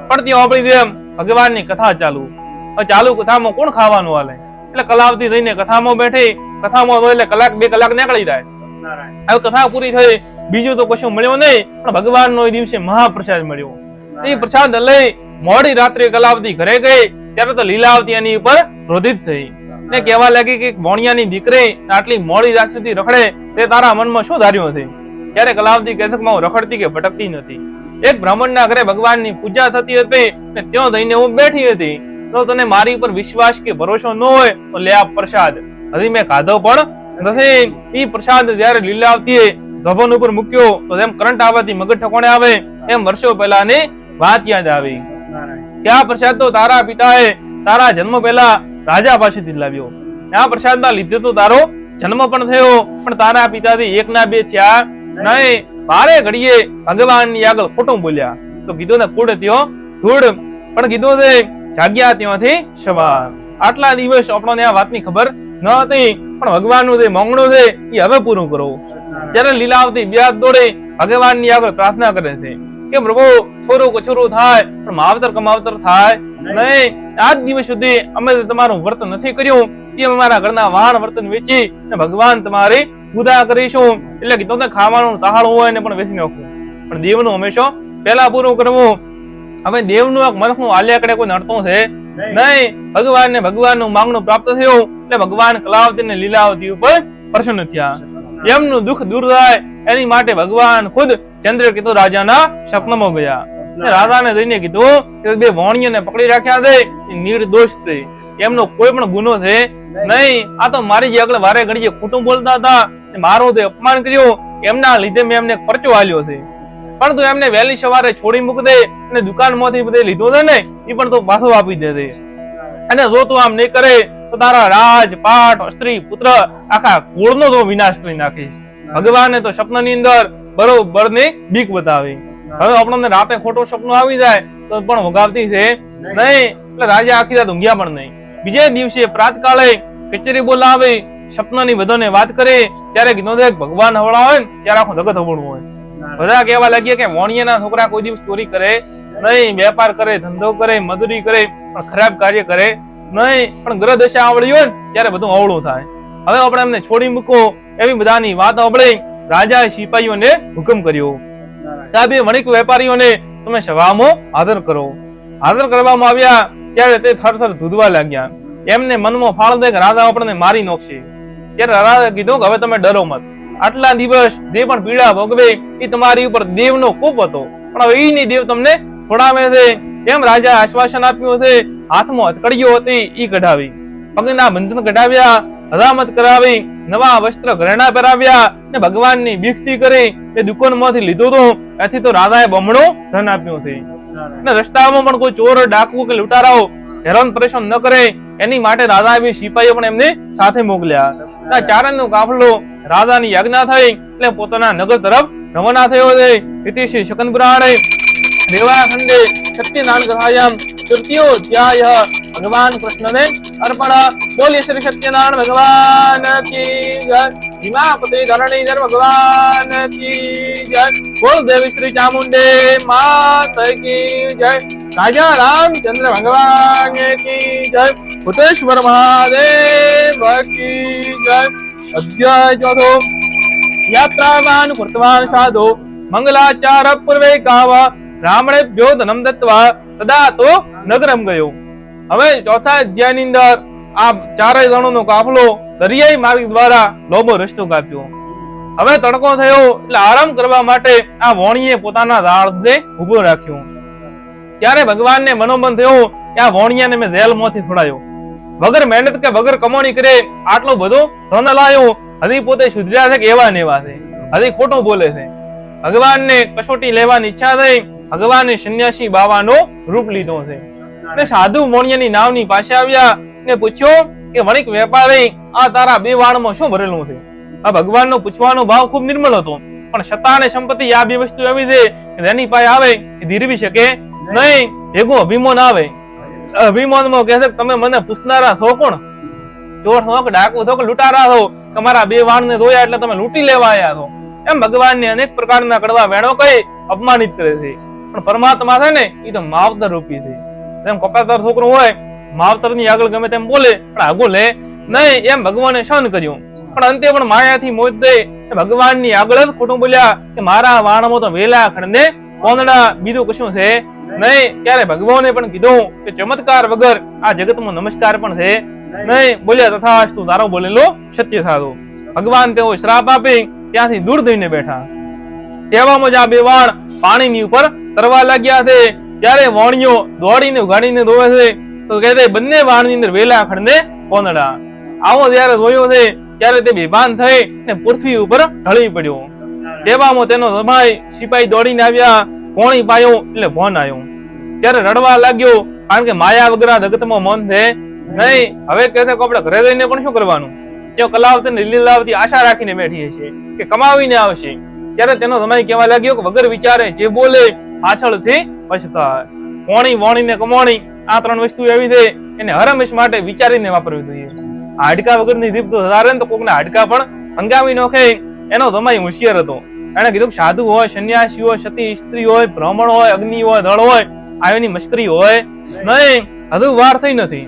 પણ ત્યાં આપણી જેમ ભગવાનની કથા ચાલુ કથામાં કોણ ખાવાનું હાલે, એટલે કલાવતી થઈને કથામાં બેઠી. કથામાં તો એટલે કલાક બે કલાક નીકળી જાય. હવે કથા પૂરી થઈ, બીજું તો કશું મળ્યું નહીં, પણ ભગવાનનો એ દિવસે મહાપ્રસાદ મળ્યો. એ પ્રસાદ લઈ મોડી રાત્રે કલાવતી ઘરે ગઈ. ત્યારે તો લીલાવતી એની ઉપર ક્રોધિત થઈ ને કહેવા લાગી કે વોણિયાની દીકરી આટલી મોડી રાત સુધી રખડે તે તારા મનમાં શું ધાર્યું છે? ત્યારે કલાવતી કહે છે કે હું રખડતી કે ભટકતી નથી. એક બ્રાહ્મણના ઘરે ભગવાનની પૂજા થતી હતી ને ત્યાં જઈને હું બેઠી હતી. તો તને મારી ઉપર વિશ્વાસ કે ભરોસો ન હોય તો લે આ પ્રસાદ. હજી મેં ખાધો પણ નથી. એ પ્રસાદ જયારે લીલાવતીએ ધબન ઉપર મૂક્યો તો જેમ કરંટ આવવાથી મગજ ઠકોણે આવે એમ વર્ષો પહેલાની વાત યાદ આવી કે આ પ્રસાદ તો તારા પિતાએ તારા જન્મ પહેલા રાજા પાસેથી લાવ્યો. આ પ્રસાદના લીધે તો તારો જન્મ પણ થયો, પણ તારા પિતાથી એક ના બે થયા નહીં. ભારે ઘડીએ ભગવાનની આગળ ખોટું બોલ્યા તો કીધું ને કુડ ત્યો ધૂળ, પણ કીધું છે જાગ્યા ત્યાંથી સવાર. આટલા દિવસ આપણને આ વાતની ખબર ન હતી, પણ ભગવાનનું જે માંગણું છે એ હવે પૂરું કરો. ત્યારે લીલાવતી બે હાથ દોડે ભગવાનની આગળ પ્રાર્થના કરે છે કે પ્રભુ છોરું કછોરું થાય પણ માવતર કમાવતર થાય નહીં. આજ દિવસ સુધી અમે તમારું વ્રત નથી કર્યું, એ અમારા ઘરના વાહન વર્તન વેચી ભગવાન તમારી પૂજા કરીશું. એટલે કીધું ને ખાવાનું તાહાળું હોય ને પણ વેચી નાખવું, પણ દેવનું હંમેશા પહેલા પૂરું કરવું. હવે દેવનું એક મનખનું આલ્યા કરે કોઈ નડતું છે નહીં. ભગવાનને ભગવાનનું માંગણું પ્રાપ્ત થયું એટલે ભગવાન કલાવતી ને લીલાવતી ઉપર પ્રસન્ન થયા. એમનું દુઃખ દૂર થાય એની માટે ભગવાન ખુદ ચંદ્રકેતુ રાજાના સપનામાં ગયા. રાજાને જઈને કીધું કે બે વોણીઓને પકડી રાખ્યા છે, એ નિર્દોષ છે, એમનો કોઈ પણ ગુનો છે નહીં. આ તો મારી જે આગળ વારે ઘડીએ ખોટું બોલતા હતા, મારું તે અપમાન કર્યું, એમના લીધે મેં એમને પરચો આલ્યો છે. પણ તું એમને વહેલી સવારે છોડી મૂક દે અને દુકાનમાંથી બધે લીધું છે ને એ પણ તું પાછો આપી દે. અને જો તું આમ નહીં કરે તો તારા રાજ પાઠ સ્ત્રી પુત્ર આખા કુળનો તો વિનાશ કરી નાખીશ. ભગવાને તો સપનાની અંદર બરોબર ની બીક બતાવી. હવે આપણને રાતે ખોટો સપનો આવી જાય તો પણ વગાવતી છે નહીં. એટલે રાજા આખી રાત ઊંઘ્યા પણ નહીં. બીજે દિવસે પ્રાતકાળે કચેરી બોલાવી સપનાની બધાને વાત કરી. ત્યારે કીધું ભગવાન હવળા હોય ને ત્યારે આખું જગત હવળવું હોય. બધા કહેવા લાગ્યા કે વોણિયાના છોકરા કોઈ દિવસ ચોરી કરે નહીં, વેપાર કરે, ધંધો કરે, મજૂરી કરે, પણ ખરાબ કાર્ય કરે નહીં. પણ ગ્રહ દશા આવડી હોય ને ત્યારે બધું અવળું થાય. હવે આપણે એમને છોડી મૂકો એવી બધાની વાત સાંભળી રાજાએ સિપાહીઓને હુકમ કર્યો કે આ બે વણિક વેપારીઓને તમે સભામાં હાજર કરો. હાજર કરવામાં આવ્યા ત્યારે તે થરથર ધૂધવા લાગ્યા. એમને મનમાં ફાળ દે કે રાજા આપણને મારી નાખશે. ત્યારે રાજાએ કીધું કે હવે તમે ડરો મત. આટલા દિવસ જે પણ પીડા ભોગવે એ તમારી ઉપર દેવનો કોપ હતો, પણ હવે ઈ દેવ તમને છોડાવે છે. એમ રાજા આશ્વાસન આપ્યું છે. હાથમાં હથકડીઓ હતી ઈ કઢાવી. પગના બંધન કઢાવ્યા, હરામત કરાવી, નવા વસ્ત્ર ઘરેણા પહેરાવ્યા ને ભગવાનની ભીખતી કરી તે દુકાનમાંથી લીધું હતું. એથી તો રાજાએ બમણું ધન આપ્યું છે. ને રસ્તામાં પણ કોઈ ચોર, ડાકુ કે લૂંટારાઓ હેરાન પરેશાન ન કરે એની માટે રાજાએ સિપાહીઓ પણ એમને સાથે મોકલ્યા. ચારણનો કાફલો રાજાની આજ્ઞા થઈ એટલે પોતાના નગર તરફ રવાના થયો છે. ઇતિ શ્રી શકન પુરાણે દેવાખંડે સત્યનારાયણ ગ્રહાયામ તૃતીયોધ્યાય ભગવાન કૃષ્ણને અર્પણ. બોલીએ શ્રી સત્યનારાયણ ભગવાન કી જય. હિમાપતિ ધરણીધર ભગવાન કી જય. બોલ દેવી શ્રી ચામુંડે માત કી જય. રાજા રામચંદ્ર ભગવાન કી જય. ભૂતેશ્વર મહાદેવ કી જય. અધ્યાય ચોથો. યાત્રાવાન કૃતવાન સાધો મંગલાચાર પૂર્વે કાવા બ્રાહ્મણેભ્યો ધનમ દત્વા તદા તો નગરમ ગયો. હવે ચોથા અધ્યાયની અંદર આ ચારેય જણોનો કાફલો દરિયાઈ માર્ગ દ્વારા લોબો રસ્તો કાપ્યો. હવે તડકો થયો એટલે આરામ કરવા માટે આ વોણીએ પોતાના દાળને ઉભો રાખ્યો. ત્યારે ભગવાનને મનોમન થયો કે આ વોણિયાને મેં જેલમાંથી છોડાયો. વગર મહેનત કે વગર કમાણી કરે આટલો બધો ધન લાયો. હજી પોતે સુધર્યા છે કે એવા ને એવા છે, હજી ખોટું બોલે છે. ભગવાનને કસોટી લેવાની ઈચ્છા થઈ. ભગવાને સંન્યાસી બાવાનો રૂપ લીધો છે. અને સાધુ મોણિયાની નાવની પાસે આવ્યા ને પૂછ્યો કે વણિક વેપારી, આ તારા બે વાણમાં શું ભરેલું છે? આ ભગવાનનો પૂછવાનો ભાવ ખૂબ નિર્મળ હતો, પણ સત્તા અને સંપત્તિ આ બે વસ્તુ એવી છે કે જેની પાસે આવે એ ધીરવી શકે નહીં. ભેગું અભિમાન આવે. અભિમાનમાં કહે છે તમે મને પૂછનારા છો કોણ? ચોર છો કે ડાકુ છો કે લૂંટારા છો? તમારા બે વાણને ધોયા એટલે તમે લૂંટી લેવા આવ્યા છો. એમ ભગવાનને અનેક પ્રકારના કડવા વેણો કહી અપમાનિત કરે છે. પણ પરમાત્મા છે ને એ તો માવતર રૂપી છે. જેમ કપાતર છોકરો હોય, માવતર ની આગળ ગમે તેમ બોલે પણ આગો લે નહીં. એમ ભગવાને સહન કર્યું, પણ અંતે પણ માયાથી મોજ દઈ ભગવાનની આગળ જ ખોટું બોલ્યા કે મારા વાણમાં તો વેલા ખડને કોંદડા, બીજું કશું છે નહીં. ત્યારે ભગવાને પણ કીધું કે ચમત્કાર વગર આ જગતમાં નમસ્કાર પણ છે નહીં. બોલ્યા તથાસ્તુ, તારો બોલેલો સત્ય સાધો. ભગવાન તેઓ શ્રાપ આપી ત્યાંથી દૂર થઈને બેઠા. તેવામાં જ આ બે વાણ પાણીની ઉપર તરવા લાગ્યા છે. ત્યારે વાણીઓ દોડીને ઉગાડીને ધોવે છે તો કહે છે બંને વાણની અંદર વેલા ખડને કોંદડા. આવો જયારે જોયો છે ત્યારે તે બેભાન થઈ ને પૃથ્વી ઉપર ઢળી પડ્યો. તેવામાં તેનો જમાઈ સિપાહી દોડીને આવ્યા. કોણી પાયો એટલે ભોન આવ્યો. ત્યારે રડવા લાગ્યો, કારણ કે માયા વગર આ જગતમાં મન છે નહીં. હવે કહે છે કે આપણે ઘરે જઈને પણ શું કરવાનું? તેઓ કલાવતી ને લીલાવતી આશા રાખીને બેઠી છે કે કમાવીને આવશે. ત્યારે તેનો જમાઈ કહેવા લાગ્યો કે વગર વિચારે જે બોલે પાછળથી પછતા. કોણી, વોણી ને કમાણી આ ત્રણ વસ્તુ એવી છે એને હરમેશ માટે વિચારીને વાપરવી જોઈએ. આ હાડકા વગરની જીભ તો ધારે ને તો કોકના હાડકા પણ હંગાવી નાખે. એનો જમાઈ હોશિયાર હતો. એને કીધું સાધુ હોય, સંન્યાસી હોય, સતી સ્ત્રી હોય, બ્રાહ્મણ હોય, અગ્નિ હોય, દળ હોય, આયોની મશ્કરી હોય નહીં. હજુ વાર થઈ નથી.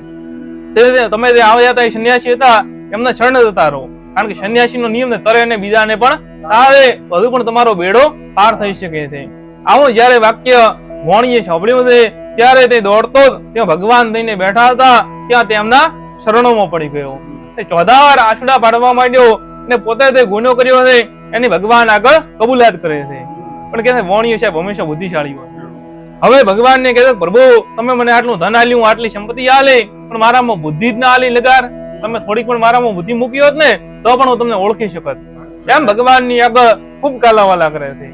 તમે જે આવ્યા હતા એ સંન્યાસી હતા, એમને શરણ જતા રહો, કારણ કે સંન્યાસી નો નિયમ ને તરે ને બીજાને પણ આવે, હજુ પણ તમારો બેડો પાર થઈ શકે છે. આવો જયારે વાક્ય વોણીએ સાંભળ્યું છે ત્યારે તે દોડતો ત્યાં ભગવાન થઈને બેઠા હતા ત્યાં તેમના શરણોમાં પડી ગયો. તે ચોધાવાર આંસુડા પાડવા માંડ્યો ને પોતે તે ગુનો કર્યો છે એની ભગવાન આગળ કબૂલાત કરે છે. પણ કે વોણીઓ સાહેબ હંમેશા બુદ્ધિશાળી હોય. હવે ભગવાન ને કહે પ્રભુ તમે મને આટલું ધન આલ્યું, આટલી સંપત્તિ આલી, પણ મારામાં બુદ્ધિ જ ના આલી લગાર. તમે થોડીક પણ મારામાં બુદ્ધિ મૂકી હોત ને તો પણ હું તમને ઓળખી શકત. એમ ભગવાન ની આગળ ખૂબ કાલાવાલા કરે છે.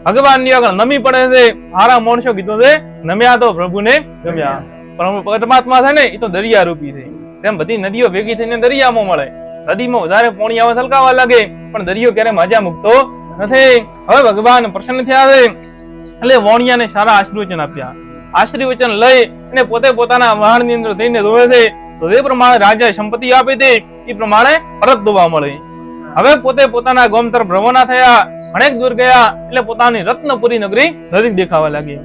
ભગવાન ની આગળ નમી પડે છે. હારા માણસો કીધું છે નમ્યા તો પ્રભુને ગમ્યા. પણ પરમાત્મા છે ને એ તો દરિયા રૂપી છે. તેમ બધી નદીઓ ભેગી થઈને દરિયામાં મળે. નદીમાં વધારે પાણી આવે છલકાવા લાગે, પણ દરિયો ક્યારે મજા મૂકતો નથી. હવે ભગવાન પ્રસન્ન થયા છે એટલે વોણિયાને સારા આશીર્વચન આપ્યા. આશીર્વચન લઈ અને પોતે પોતાના વાહનની અંદર થઈને ધોવે છે. તો એ પ્રમાણે રાજાએ સંપત્તિ આપી હતી એ પ્રમાણે પરત ધોવા મળે. હવે પોતે પોતાના ગામ તરફ રવાના થયા. અનેક દૂર ગયા એટલે પોતાની રત્નપુરી નગરી નજીક દેખાવા લાગી.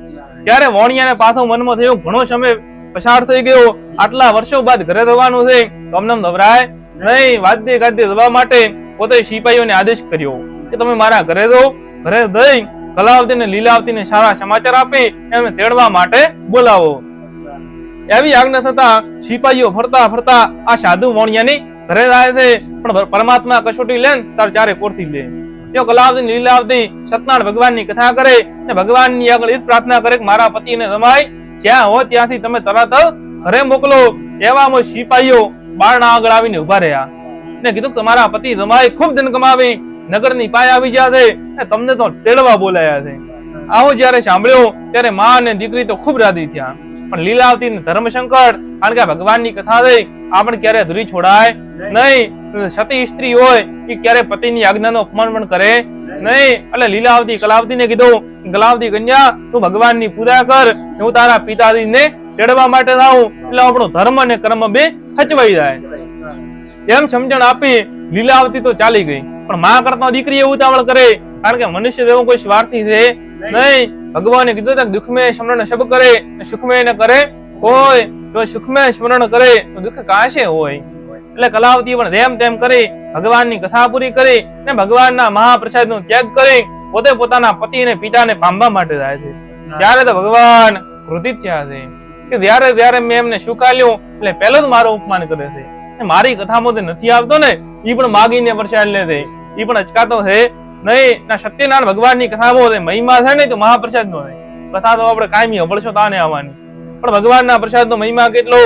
ત્યારે વોણિયાને પાછો મનમાં થયો ઘણો સમય પસાર થઈ ગયો, આટલા વર્ષો બાદ ઘરે જવાનું છે તો અમને દવરાય નહીં. વાદ્ય ગાદ્ય જવા માટે પોતે સિપાહીઓને આદેશ કર્યો કે તમે મારા ઘરે જાઓ. ઘરે જઈ કલાવતી ને લીલાવતી ને સારા સમાચાર આપી એમને તેડવા માટે બોલાવો. એવી આજ્ઞા થતા સિપાહીઓ ફરતા ફરતા આ સાધુ વોણિયાની ઘરે જાય છે. પણ પરમાત્મા કસોટી લે તાર ચારે કોરથી લે. તેઓ કલાવતી લીલાવતી સત્યનારાયણ ભગવાનની કથા કરે ને ભગવાનની આગળ એ જ પ્રાર્થના કરે કે મારા પતિને જમાઈ જ્યાં હોય ત્યાંથી તમે તરત ઘરે મોકલો. એવામાં સિપાહીઓ બારણા આગળ આવીને ઉભા રહ્યા ને કીધું તમારા પતિ તમારે ખૂબ ધન કમાવી નગરની પાય આવી ગયા છે ને તમને તો તેડવા બોલાયા છે. આવું જયારે સાંભળ્યું ત્યારે માં અને દીકરી તો ખૂબ રાજી થયા. પણ લીલાવતી ને ધર્મશંકર કારણ કે ભગવાનની કથા છે આપણે ક્યારે અધૂરી છોડાય નહીં. સતી સ્ત્રી હોય એ ક્યારે પતિની આજ્ઞાનો અપમાન પણ કરે નહીં. એટલે લીલાવતી કલાવતીને કીધું કલાવતી કન્યા તું ભગવાનની પૂજા કર, હું તારા પિતાજીને તેડવા માટે થાઉં એટલે આપણો ધર્મ અને કર્મ બે હચવાઈ જાય. એમ સમજણ આપી લીલાવતી તો ચાલી ગઈ. પણ માં કરતા દીકરી એવું ઉતાવળ કરે કારણ કે મનુષ્ય જેવો કોઈ સ્વાર્થી છે નહીં. ભગવાને કીધું કે દુઃખ મેં સ્મરણ સબ કરે સુખ મેં ન કરે કોઈ, જો સુખ મેં સ્મરણ કરે તો દુઃખ કાશે હોય. એટલે કલાવતી પણ જેમ તેમ કરી ભગવાનની કથા પૂરી કરી ને ભગવાનના મહાપ્રસાદ નો ત્યાગ કરી પોતે પોતાના પતિ અને પિતાને પામવા માટે જાય છે. ત્યારે તો ભગવાન ક્રોધિત થયા છે કે જ્યારે મેં એમને સુખ આલ્યું એટલે પહેલો જ મારો અપમાન કરે છે. મારી કથામાં નથી આવતો ને એ પણ માગીને પ્રસાદ લે છે, એ પણ અચકાતો છે નહીં. ના સત્યનારાયણ ભગવાનની કથામાં મહિમા છે ને તો મહાપ્રસાદ નો કથા તો આપણે કાયમી અભળશો તાને આવવાની. પણ ભગવાનના પ્રસાદ નો મહિમા કેટલો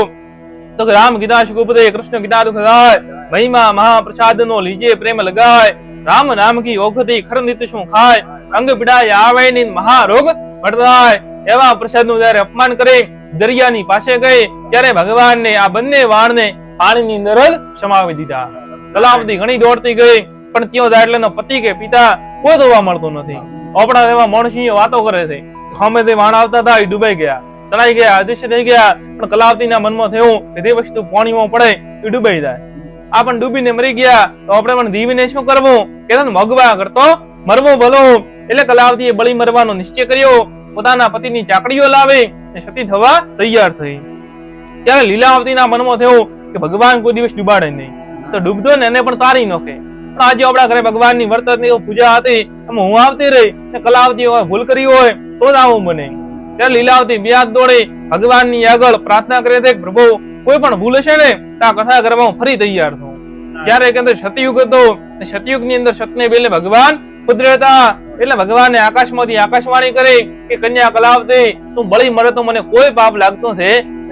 તો કે રામ ગીતા સુખપદે કૃષ્ણ ગીતા દુઃખ જાય, મહિમા મહાપ્રસાદ નો લીજે પ્રેમ લગાય, રામ નામ કી ઓખતી ખર નિત શું ખાય, અંગ પીડાય આવે ની મહારોગ મટદાય. એવા પ્રસાદ નું જયારે અપમાન કરી દરિયાની પાસે ગઈ ત્યારે ભગવાનને આ બંને વાણને પાણીની અંદર જ સમાવી દીધા. કલાવતી ઘણી દોડતી ગઈ પણ ત્યાં જાય એટલે પતિ કે પિતા કોઈ જોવા મળતો નથી. આપણા એવા માણસીઓ વાતો કરે છે, સામે તે વાણ આવતા હતા એ ડૂબાઈ ગયા, તણાઈ ગયા, અદૃશ્ય થઈ ગયા. પણ કલાવતીના મનમાં થયું કે તે વસ્તુ પાણીમાં પડે એ ડૂબાઈ જાય. આ પણ ડૂબીને મરી ગયા તો આપણે પણ દીવીને શું કરવું કે મગવા કરતો મરવું ભલું. એટલે કલાવતીએ બળી મરવાનો નિશ્ચય કર્યો, પોતાના પતિની ચાકડીઓ લાવી સતી થવા તૈયાર થઈ. ત્યારે લીલાવતીના મનમાં થયું કે ભગવાન કોઈ દિવસ ડૂબાડે નહીં, તો ડૂબતો ને એને પણ તારી નાખે. પણ આજે આપણા ઘરે ભગવાનની વર્તનની પૂજા હતી એમાં હું આવતી રહી ને કલાવતી ભૂલ કરી હોય તો જ આવું બને. ત્યારે લીલાવતી બે હાથ દોડી ભગવાનની આગળ પ્રાર્થના કરે છે કે પ્રભુ કોઈ પણ ભૂલ હશે ને તો આ કથા કરવા હું ફરી તૈયાર છું. ત્યારે કે સતયુગ હતો, સતયુગ ની અંદર સતને બેલે ભગવાન કુદરતા. એટલે ભગવાને આકાશમાંથી આકાશવાણી કરી કે કન્યા કલાવતી તું બળી મરે તો મને કોઈ પાપ લાગતો છે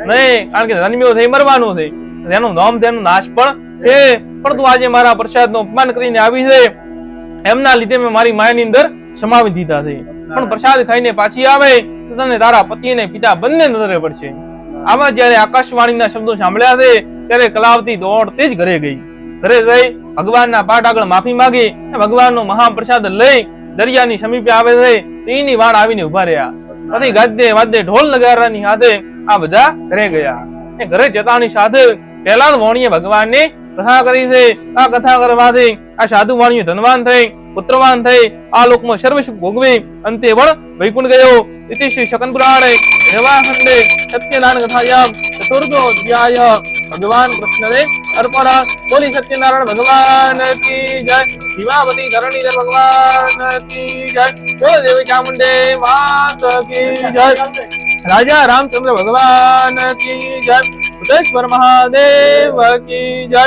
નહીં, કારણ કે જન્મ્યો થઈ મરવાનું છે, તેનું નામ તેનું નાશ પણ છે. પણ તું આજે મારા પ્રસાદ નું અપમાન કરીને આવી છે, એમના લીધે મેં મારી માયાની અંદર સમાવી દીધા છે. પણ પ્રસાદ ખાઈને પાછી આવે તો તને તારા પતિ અને પિતા બંને નજરે પડશે. આમાં જયારે આકાશવાણીના શબ્દો સાંભળ્યા છે ત્યારે કલાવતી દોડતી જ ઘરે ગઈ. ઘરે જઈ ભગવાનના પાઠ આગળ માફી માંગી ભગવાનનો મહાપ્રસાદ લઈ દરિયાની સમીપે આવે છે એની વાણ આવીને ઉભા રહ્યા. પછી ગાજે વાજે ઢોલ નગારાની સાથે આ બધા ઘરે ગયા. ઘરે જતાની સાથે પહેલા વાણીએ ભગવાનની કથા કરી છે. આ કથા કરવાથી આ સાધુ વાણીઓ ધનવાન થઈ, પુત્રવાન થઈ, આ લોકમાં સર્વ સુખ ભોગવી અંતે પણ વૈકુંઠ ગયો. ઇતિ શ્રી શકન પુરાણે દેવાખંડે સત્યનારાયણ કથાયામ ચતુર્થો અધ્યાય ભગવાન કૃષ્ણને અર્પણ. બોલી સત્યનારાયણ ભગવાન કી જય, શિવાવતી ધરણીધર ભગવાન કી જય, બોલ દેવી ચામુંડે માત કી જય, રાજા રામચંદ્ર ભગવાન કી જય, ઉદેશ્વર મહાદેવ કી જય.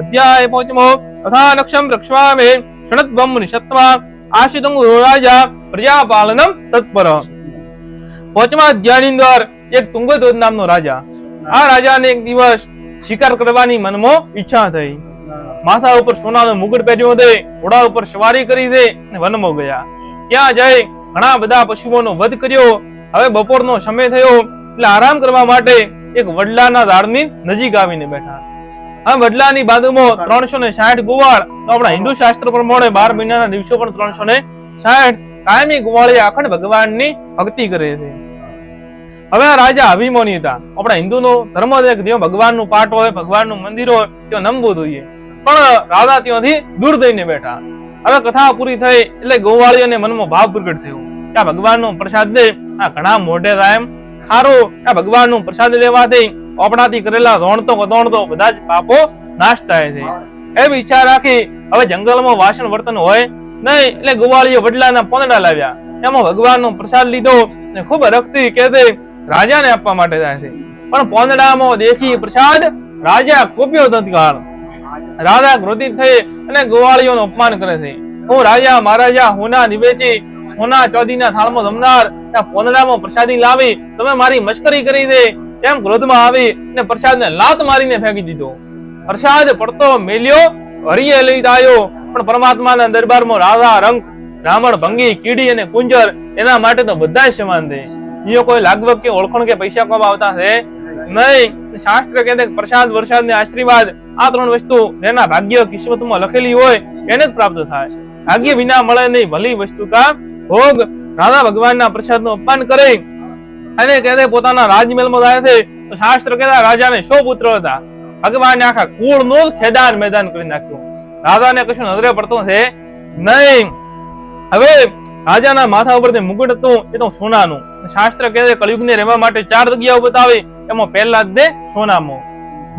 અધ્યાય 5મો તથા લક્ષમ રક્ષવામે ક્ષણત્વમ નિષત્વા આશિતં રાજા પ્રજાપાલનમ તત્પર. 5મા અધ્યાયની અંદર એક તુંગધ્વજ નામનો રાજા, આ રાજાને એક દિવસ શિકાર કરવાની મનમાં ઈચ્છા થઈ. માથા ઉપર સોનાનો મુગટ પહેર્યો હતો, ઘોડા ઉપર સવારી કરી દે અને વનમાં ગયા. ત્યાં જઈ ઘણા બધા પશુઓનો વધ કર્યો. હવે બપોરનો સમય થયો એટલે આરામ કરવા માટે એક વડલાના ઝાડની નજીક આવીને બેઠા. આ વડલાની બાજુમાં 360 ગોવાળ, તો આપણા હિન્દુ શાસ્ત્ર પ્રમાણે 12 મહિનાના દિવસો પણ 360 કાયમી ગોવાળે અખંડ ભગવાનની ભક્તિ કરે છે. હવે આ રાજા અભિમાની હતા. આપણા હિન્દુનો ધર્મ છે કે ત્યાં ભગવાનનું પાઠ હોય, ભગવાનનું મંદિર હોય ત્યાં નમવું જોઈએ. પણ રાજા ત્યાંથી દૂર થઈને બેઠા. હવે કથા પૂરી થઈ એટલે ગોવાળીઓને મનમાં ભાવ પ્રગટ થયો કે આ ભગવાનનો પ્રસાદ દે, આ ઘણા મોઢે થાય એમ સારું, આ ભગવાનનો પ્રસાદ લેવાથી આપણાથી કરેલા રોણતો કદોણતો બધા જ પાપો નાશ થાય છે. એવી ઈચ્છા રાખી હવે જંગલમાં વાસણ વર્તન હોય નહીં એટલે ગોવાળીઓ વડલાના પોંદડા લાવ્યા. એમાં ભગવાનનો પ્રસાદ લીધો ને ખૂબ હરખથી કહેતે રાજાને આપવા માટે જાય છે. પણ પોંદડામાં દેખી પ્રસાદ રાજા કોપ્યો તત્કાળ. રાજા ક્રોધિત થઈ અને ગોવાળીઓનું અપમાન કરે છે. હું રાજા મહારાજા હોના નિવેચી હોના ચોદીના થાળમાં જમનાર પોંદડામાં પ્રસાદી લાવી તમે મારી મશ્કરી કરી દે એમ ક્રોધમાં આવી અને પ્રસાદને લાત મારીને ફેંકી દીધો. પ્રસાદ પડતો મેલ્યો હરિયે લઈ આવ્યો, પણ પરમાત્માના દરબારમાં રાધા રંગ બ્રાહ્મણ ભંગી કીડી અને કુંજર એના માટે તો બધા સમાન છે. અહીંયા કોઈ લાગવગ કે ઓળખણ કે પૈસા કમાવતા છે નહીં. શાસ્ત્ર કહે છે કે પ્રસાદ વરસાદ ને આશીર્વાદ આ ત્રણ વસ્તુ જેના ભાગ્ય કિસ્મતમાં લખેલી હોય એને જ પ્રાપ્ત થાય. ભાગ્ય વિના મળે નહીં ભલી વસ્તુ કા ભોગ. રાધા ભગવાનના પ્રસાદનું અપમાન કરે અને કહે પોતાના રાજમહેલમાં જાય છે તો શાસ્ત્ર કહેતા રાજાને 100 પુત્ર હતા. ભગવાને આખા કુળનું ખેદાન મેદાન કરી નાખ્યું. રાધાને કશું નજરે પડતો છે નહીં. હવે રાજાના માથા ઉપર જે મુગટ હતું એ તો સોનાનું. શાસ્ત્ર કહે છે કળિયુગને રહેવા માટે 4 જગ્યાઓ બતાવી, એમાં પહેલા જ દે સોનામાં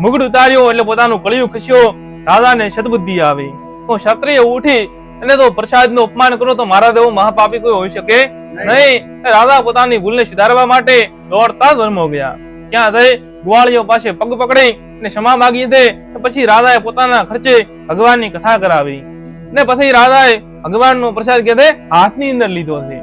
મુગટ ઉતાર્યો એટલે પોતાનું કળિયુગ ખસ્યો. રાધાને સદબુદ્ધિ આવી. તો ક્ષત્રિય ઉઠી અને તો પ્રસાદનું અપમાન કરો તો મારા જેવો મહાપાપી કોઈ હોઈ શકે નહીં. રાધા પોતાની ભૂલને સુધારવા માટે દોડતા ધર્મો ગયા. ક્યાં થઈ ગુવાળીઓ પાસે પગ પકડી અને ક્ષમા માંગી દે. પછી રાધાએ પોતાના ખર્ચે ભગવાનની કથા કરાવી ને પછી રાધાએ ભગવાનનો પ્રસાદ કે હાથની અંદર લીધો છે.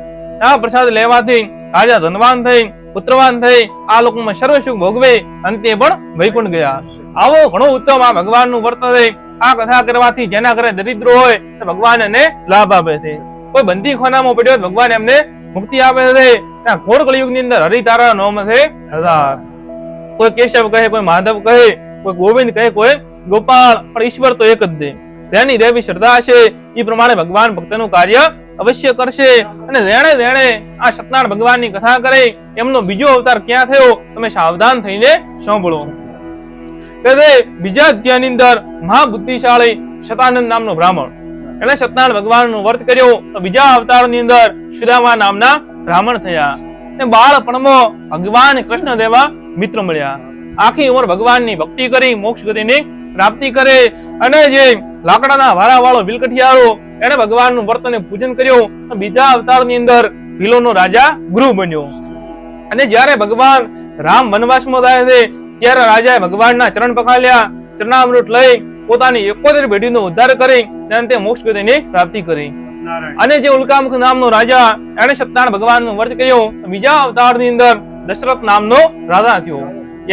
આ પ્રસાદ લેવાથી રાજા ધનવાન થઈ પુત્રવાન થઈ આ લોકમાં સર્વ સુખ ભોગવે અંતે પણ વૈકુંઠ ગયા. આવો ઘણો ઉત્તમ આ ભગવાનનું વર્ત છે. આ કથા કરવાથી જેના ઘરે દરિદ્ર હોય તો ભગવાન એને લાભ આપે છે. કોઈ બંદી ખાનામાં પડ્યો ભગવાન એમને મુક્તિ આપે છે. આ ઘોર કળિયુગની અંદર હરિતારા નામ છે 1000. કોઈ કેશવ કહે, કોઈ માધવ કહે, કોઈ ગોવિંદ કહે, કોઈ ગોપાલ, પણ ઈશ્વર તો એક જ છે. જેની દેવી શ્રદ્ધા છે એ પ્રમાણે ભગવાન ભક્તનું કાર્ય અવશ્ય કરશે. અને જેણે આ સત્યનારાયણ ભગવાનની કથા કરે એમનો બીજો અવતાર ક્યાં થયો તમે સાવધાન થઈને સાંભળો. કે બીજા અધ્યાયની અંદર મહાબુદ્ધિશાળી શતાનંદ નામનો બ્રાહ્મણ એને સત્યનારાયણ ભગવાનનું વર્ત કર્યો તો બીજા અવતારની અંદર સુદામા નામના બ્રાહ્મણ થયા. ને બાળપણમાં ભગવાન કૃષ્ણ દેવા મિત્ર મળ્યા. આખી ઉંમર ભગવાનની ભક્તિ કરી મોક્ષ ગતિની પ્રાપ્તિ કરે. અને જે લાકડાના વારા વાળો વિલકઠિયારો એને ભગવાનનું વર્ત અને પૂજન કર્યું. બીજા અવતારની અંદર ભીલોનો રાજા ગુરુ બન્યો. અને જ્યારે ભગવાન રામ વનવાસમાં જાય છે ત્યારે રાજાએ ભગવાનના ચરણ પખાલ્યા. ચરણામૃત લઈ પોતાની 71 પેઢીનો ઉદ્ધાર કરી અને તે મોક્ષ ગતિની પ્રાપ્તિ કરી. અને જે ઉલ્કામુખ નામનો રાજા એને સત્યનારાયણ ભગવાનનું વર્ત કર્યું. બીજા અવતારની અંદર દશરથ નામનો રાજા થયો.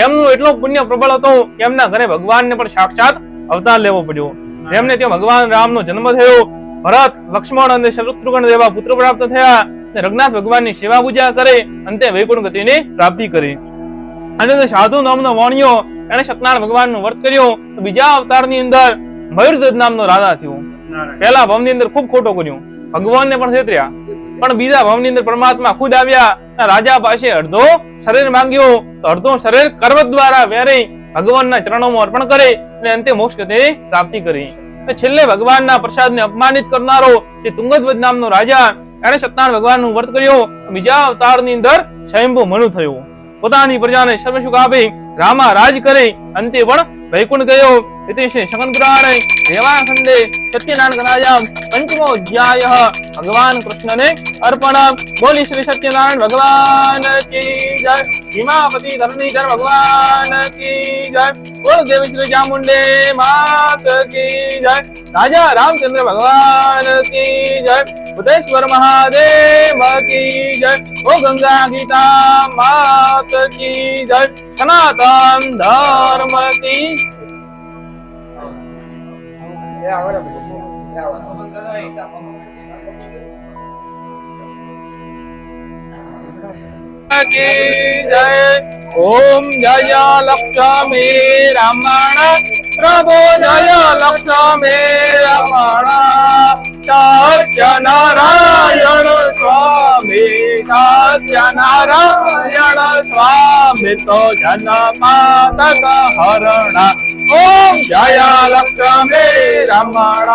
એમનું એટલો પુણ્ય પ્રબળ હતો કે એમના ઘરે ભગવાનને પણ સાક્ષાત અવતાર લેવો પડ્યો. એમને ત્યાં ભગવાન રામનો જન્મ થયો. ભરત, લક્ષ્મણ અને શત્રુઘ્ન જેવા પુત્ર પ્રાપ્ત થયા. રઘુનાથ ભગવાનની સેવા પૂજા કરે અને તે વૈકુંઠ ગતિની પ્રાપ્તિ કરી. અને સાધુ નામનો વાણિયો એને સત્યનારાયણ ભગવાનનું વર્ત કર્યું. તો બીજા અવતારની અંદર મયુરધ્વજ નામનો રાજા થયો. પહેલા ભવની અંદર ખૂબ ખોટો કર્યું, ભગવાનને પણ છેતર્યા. પણ બીજા ભવની અંદર પરમાત્મા ખુદ આવ્યા. રાજા પાસે અડધો શરીર માંગ્યો તો અડધો શરીર કરવત દ્વારા વેરી ભગવાનના ચરણોમાં અર્પણ કરી અને અંતે મોક્ષ ગતિની પ્રાપ્તિ કરી. છેલ્લે ભગવાનના પ્રસાદને અપમાનિત કરનારો તે તુંગધ્વજ નામનો રાજા એને સત્યનારાયણ ભગવાનનું વર્ત કર્યું. બીજા અવતારની અંદર સ્વયંભૂ મનુ થયો. પોતાની પ્રજાને સર્વ સુખ આપી રામા રાજ કરી અંતે પણ વૈકુંઠ ગયો. इति श्री शकन पुराणे देवाखंडे सत्यनारायण कथायां पंचमो अध्याय भगवान कृष्ण ने अर्पण. बोली श्री सत्यनारायण भगवान की जय. हिमापति धरणीधर भगवान की जय. बोल देवी श्री चामुंडे मात की जय. राजा रामचंद्र भगवान की जय. बुद्धेश्वर महादेव की जय. ओ गंगा गीता मात की जय. सनातन धर्म की जय. ओम जय लक्ष्मी रमण प्रभु जय लक्ष्मी रमण. सत्यनारायण स्वामी सत्यनारायण स्वामी तो जन पातक हरण. ओम जय लक्ष्मी रमण.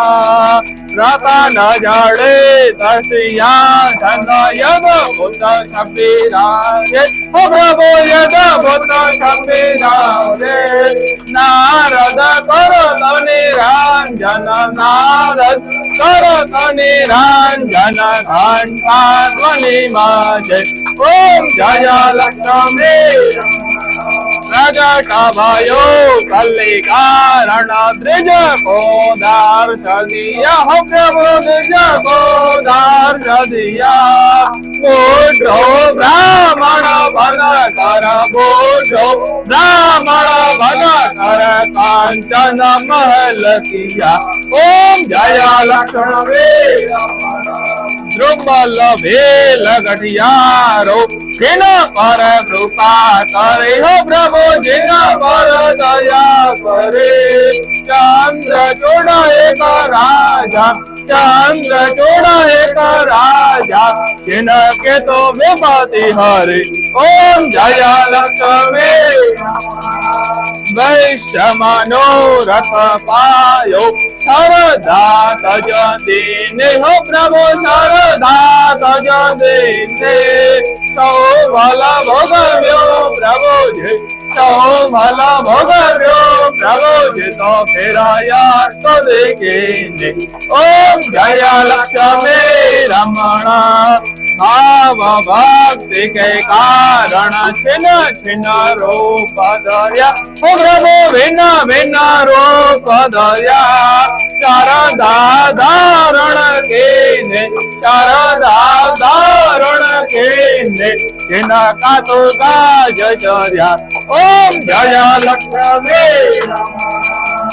रतन जड़े दसिया धन यद भूत छबीराजे. ओ प्रभु यद भूत छबीराजे. नारद करत निरंजन नारद करत निरंजन घंटा ध्वनि माजे. ओम जय लक्ष्मी प्रगट भयो कलिकारण द्विज को दर्शनिया. हो प्रभु द्विज को दर्शनिया. बूढ़ो ब्राह्मण भन कर बूढ़ो ब्राह्मण भन कर कर कांचन महल किया। ओम जय लक्ष्मण द्रुबल भेल गठियारो जिन पर कृपा करे हो प्रभु जिन पर दया करे। चंद्र चूड़ एक राजा चंद्र चूड़ एक राजा जिनके तो विपति हरे। ओम जय लक्ष्मी वैश्य मनोरथ पायो शारदा तज दीने हो प्रभु शारदा तज दीने। सौ भला भोगव्यो प्रभु जी सौ भला भोगव्यो प्रभु जी तो फेरा यार तो देखेंगे। ओम जय लक्ष्मी रमण भाव भक्ति के कारण छिन छिन रूप धर्या। ओ प्रभु भिन्न भिन्न रूप धर्या। शारदा धारण कीने शारदा धारण कीने जिनका तो काज चर्या। ओम जय लक्ष्मी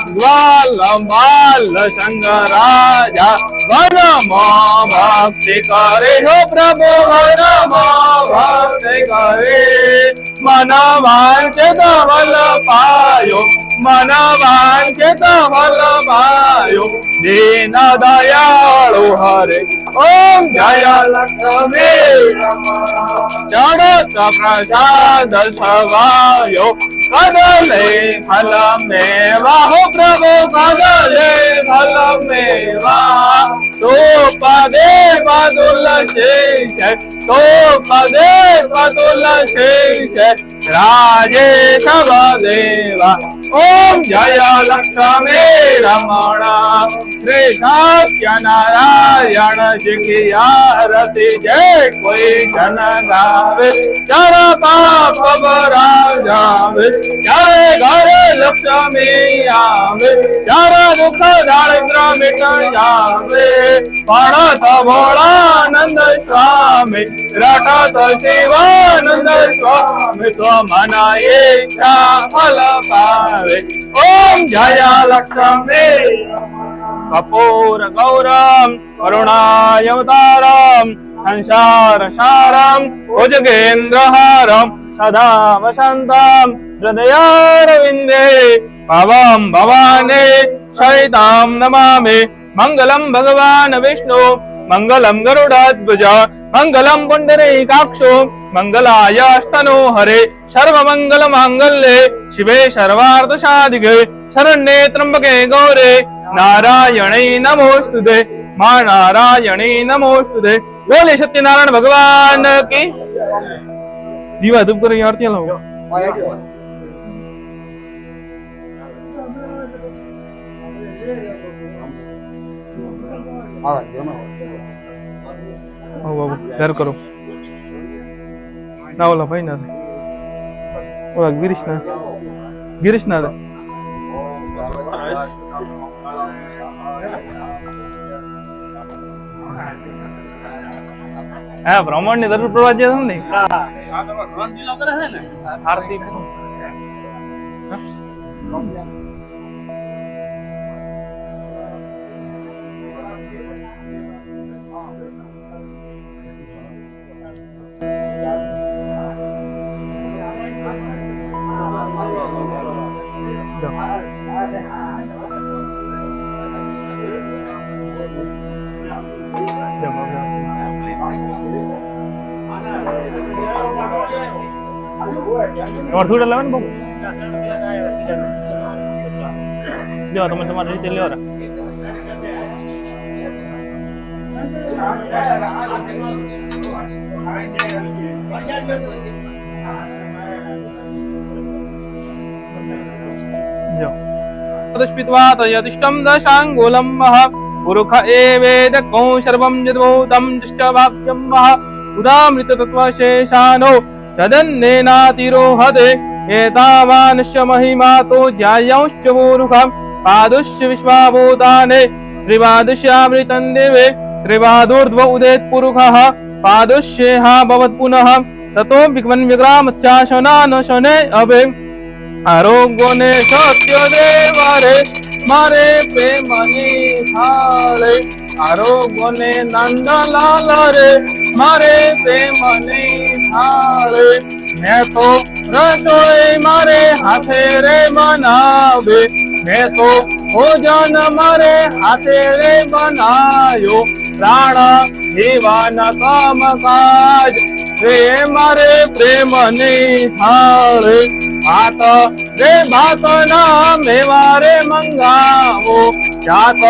ग्वाल बाल संग राजा वन भक्ति करे हो प्रभु वन भक्ति करे। मन वांछित फल पायो मन वांछित फल पायो दीन दयाळु हरे। ओम जय लक्ष्मी जड़त प्रसाद सवायो कदले फल मेवा हो प्रभु कदले फल मेवा। तो पदे बदुल शेष तो पदे बदुल शेष राजे सब देवा। ओम जय लक्ष्मी रमण श्री सत्य नारायण जी की आरती जय कोई जन गावे। जर पाप बरा जावे जय घर लक्ष्मी आवे। जर दुख दारिद्र मिट जावे पढ़त भोलानंद स्वामी रटत शिवानंद स्वामी। तो मन इच्छा फल पावे। ओम जय लक्ष्मी कपूर गौरम करुणावतारम संसार सारम भुजगेन्द्रहारम सदा वसंतम हृदयारविंदे भवम भवानी सहितां नमामि। मंगलम भगवान विष्णु मंगलम गरुडाध्वज मंगलम पुंडरीकाक्षो मंगलायस्तनो हरे। सर्वमंगल मांगल्ये शिवे सर्वार्थ साधिके शरण्ये त्र्यंबके गौरे नारायणे नमोस्तुते मां नारायणे नमोस्तुते। बोले सत्यनारायण भगवान की। दीवा धूप करो आरती लाओ। घर करो ना ओला भाई ना ओला गिरीश ना हाँ ब्राह्मण ने जरूर प्रवाद दिया हमने आरती और थोड़ा लेवन बो जो तुम्हारे रीते ले रहा जो तदस्पित्वा तयतिष्ठं दशांगुलं महा पुरुष एवेदको सर्वं यद्भूतं यश्च वाक्यं महा उदामृत तत्त्वशेषानो तदन्नेनातिरोहते एतावानस्य महिमा तो ज्यायांश्च पुरुषं पादुष्य विश्वाभूतानि त्रिपादस्यामृतं देवे त्रिपादोर्ध्व उदेत् पुरुषः पादुष्येहा भवत् पुनः ततो विग्रामच्चाशनान शने अभे આરોગ્યને સત્ય દેવા રે મારે પ્રેમની થાળે આરોગ્યને નંદલાલ રે મારે પ્રેમની થાળે મેં તો રસોઈ મારે હાથે રે બનાવે મેં તો ભોજન મારે હાથે રે બનાયો પ્રાણ જીવાના કામ કાજ રે મારે પ્રેમની થાળે ભાત રે ભાત ના મેવા રે મંગાવો જાત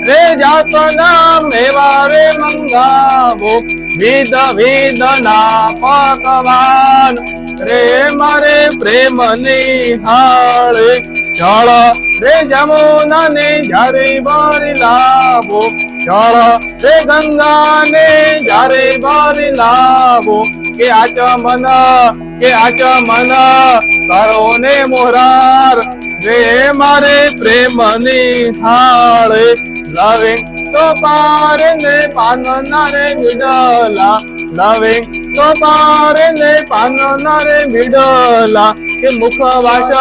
રે જાત ના મેવા રે મંગાવો વિધ વિધ ના પકવાન રે મારે પ્રેમની થાળે જળ રે જમુના ને જ્યારે બારી લાવો જળ રે ગંગા ને જ્યારે બારી લાવો કે આચમન કરો ને મોરાર રે મારે પ્રેમની થાળે લવિંગ તો પારે ને પાનના રે મિડલા લવિંગ તો પારે ને પાનના રે મિડલા કે મુખવાસ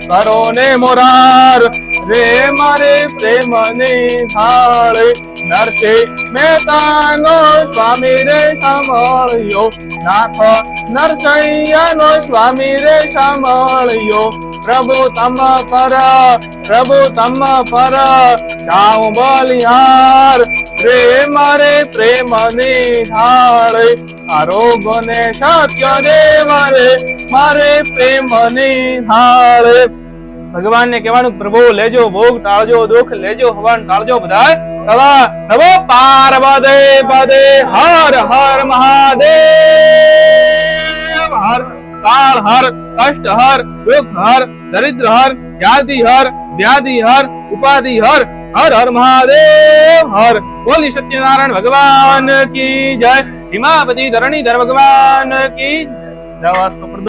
કરો ને મોરાર રે મારે પ્રેમની થાળે નરસિંહ મહેતાનો સ્વામી રે સાંભળ્યો નાથ નરસૈયાનો સ્વામી રે સાંભળ્યો પ્રભુ તમ પર જાઉં બલિહાર રે મારે પ્રેમની થાળે આરોગ્યને સત્ય દેવા રે મારે પ્રેમની થાળે ભગવાનને કહેવાનું પ્રભુ લેજો ભોગ ટાળજો દુઃખ લેજો હવન ટાળજો બધાય તવા નમો પાર્વતી પદે હર હર મહાદેવ હર કાળ હર કષ્ટ હર દુઃખ હર દરિદ્ર હર વ્યાધિ હર ઉપાધિ હર હર હર મહાદેવ હર બોલી સત્યનારાયણ ભગવાન કી જય હિમાપતિ ધરણીધર ભગવાન કી જય.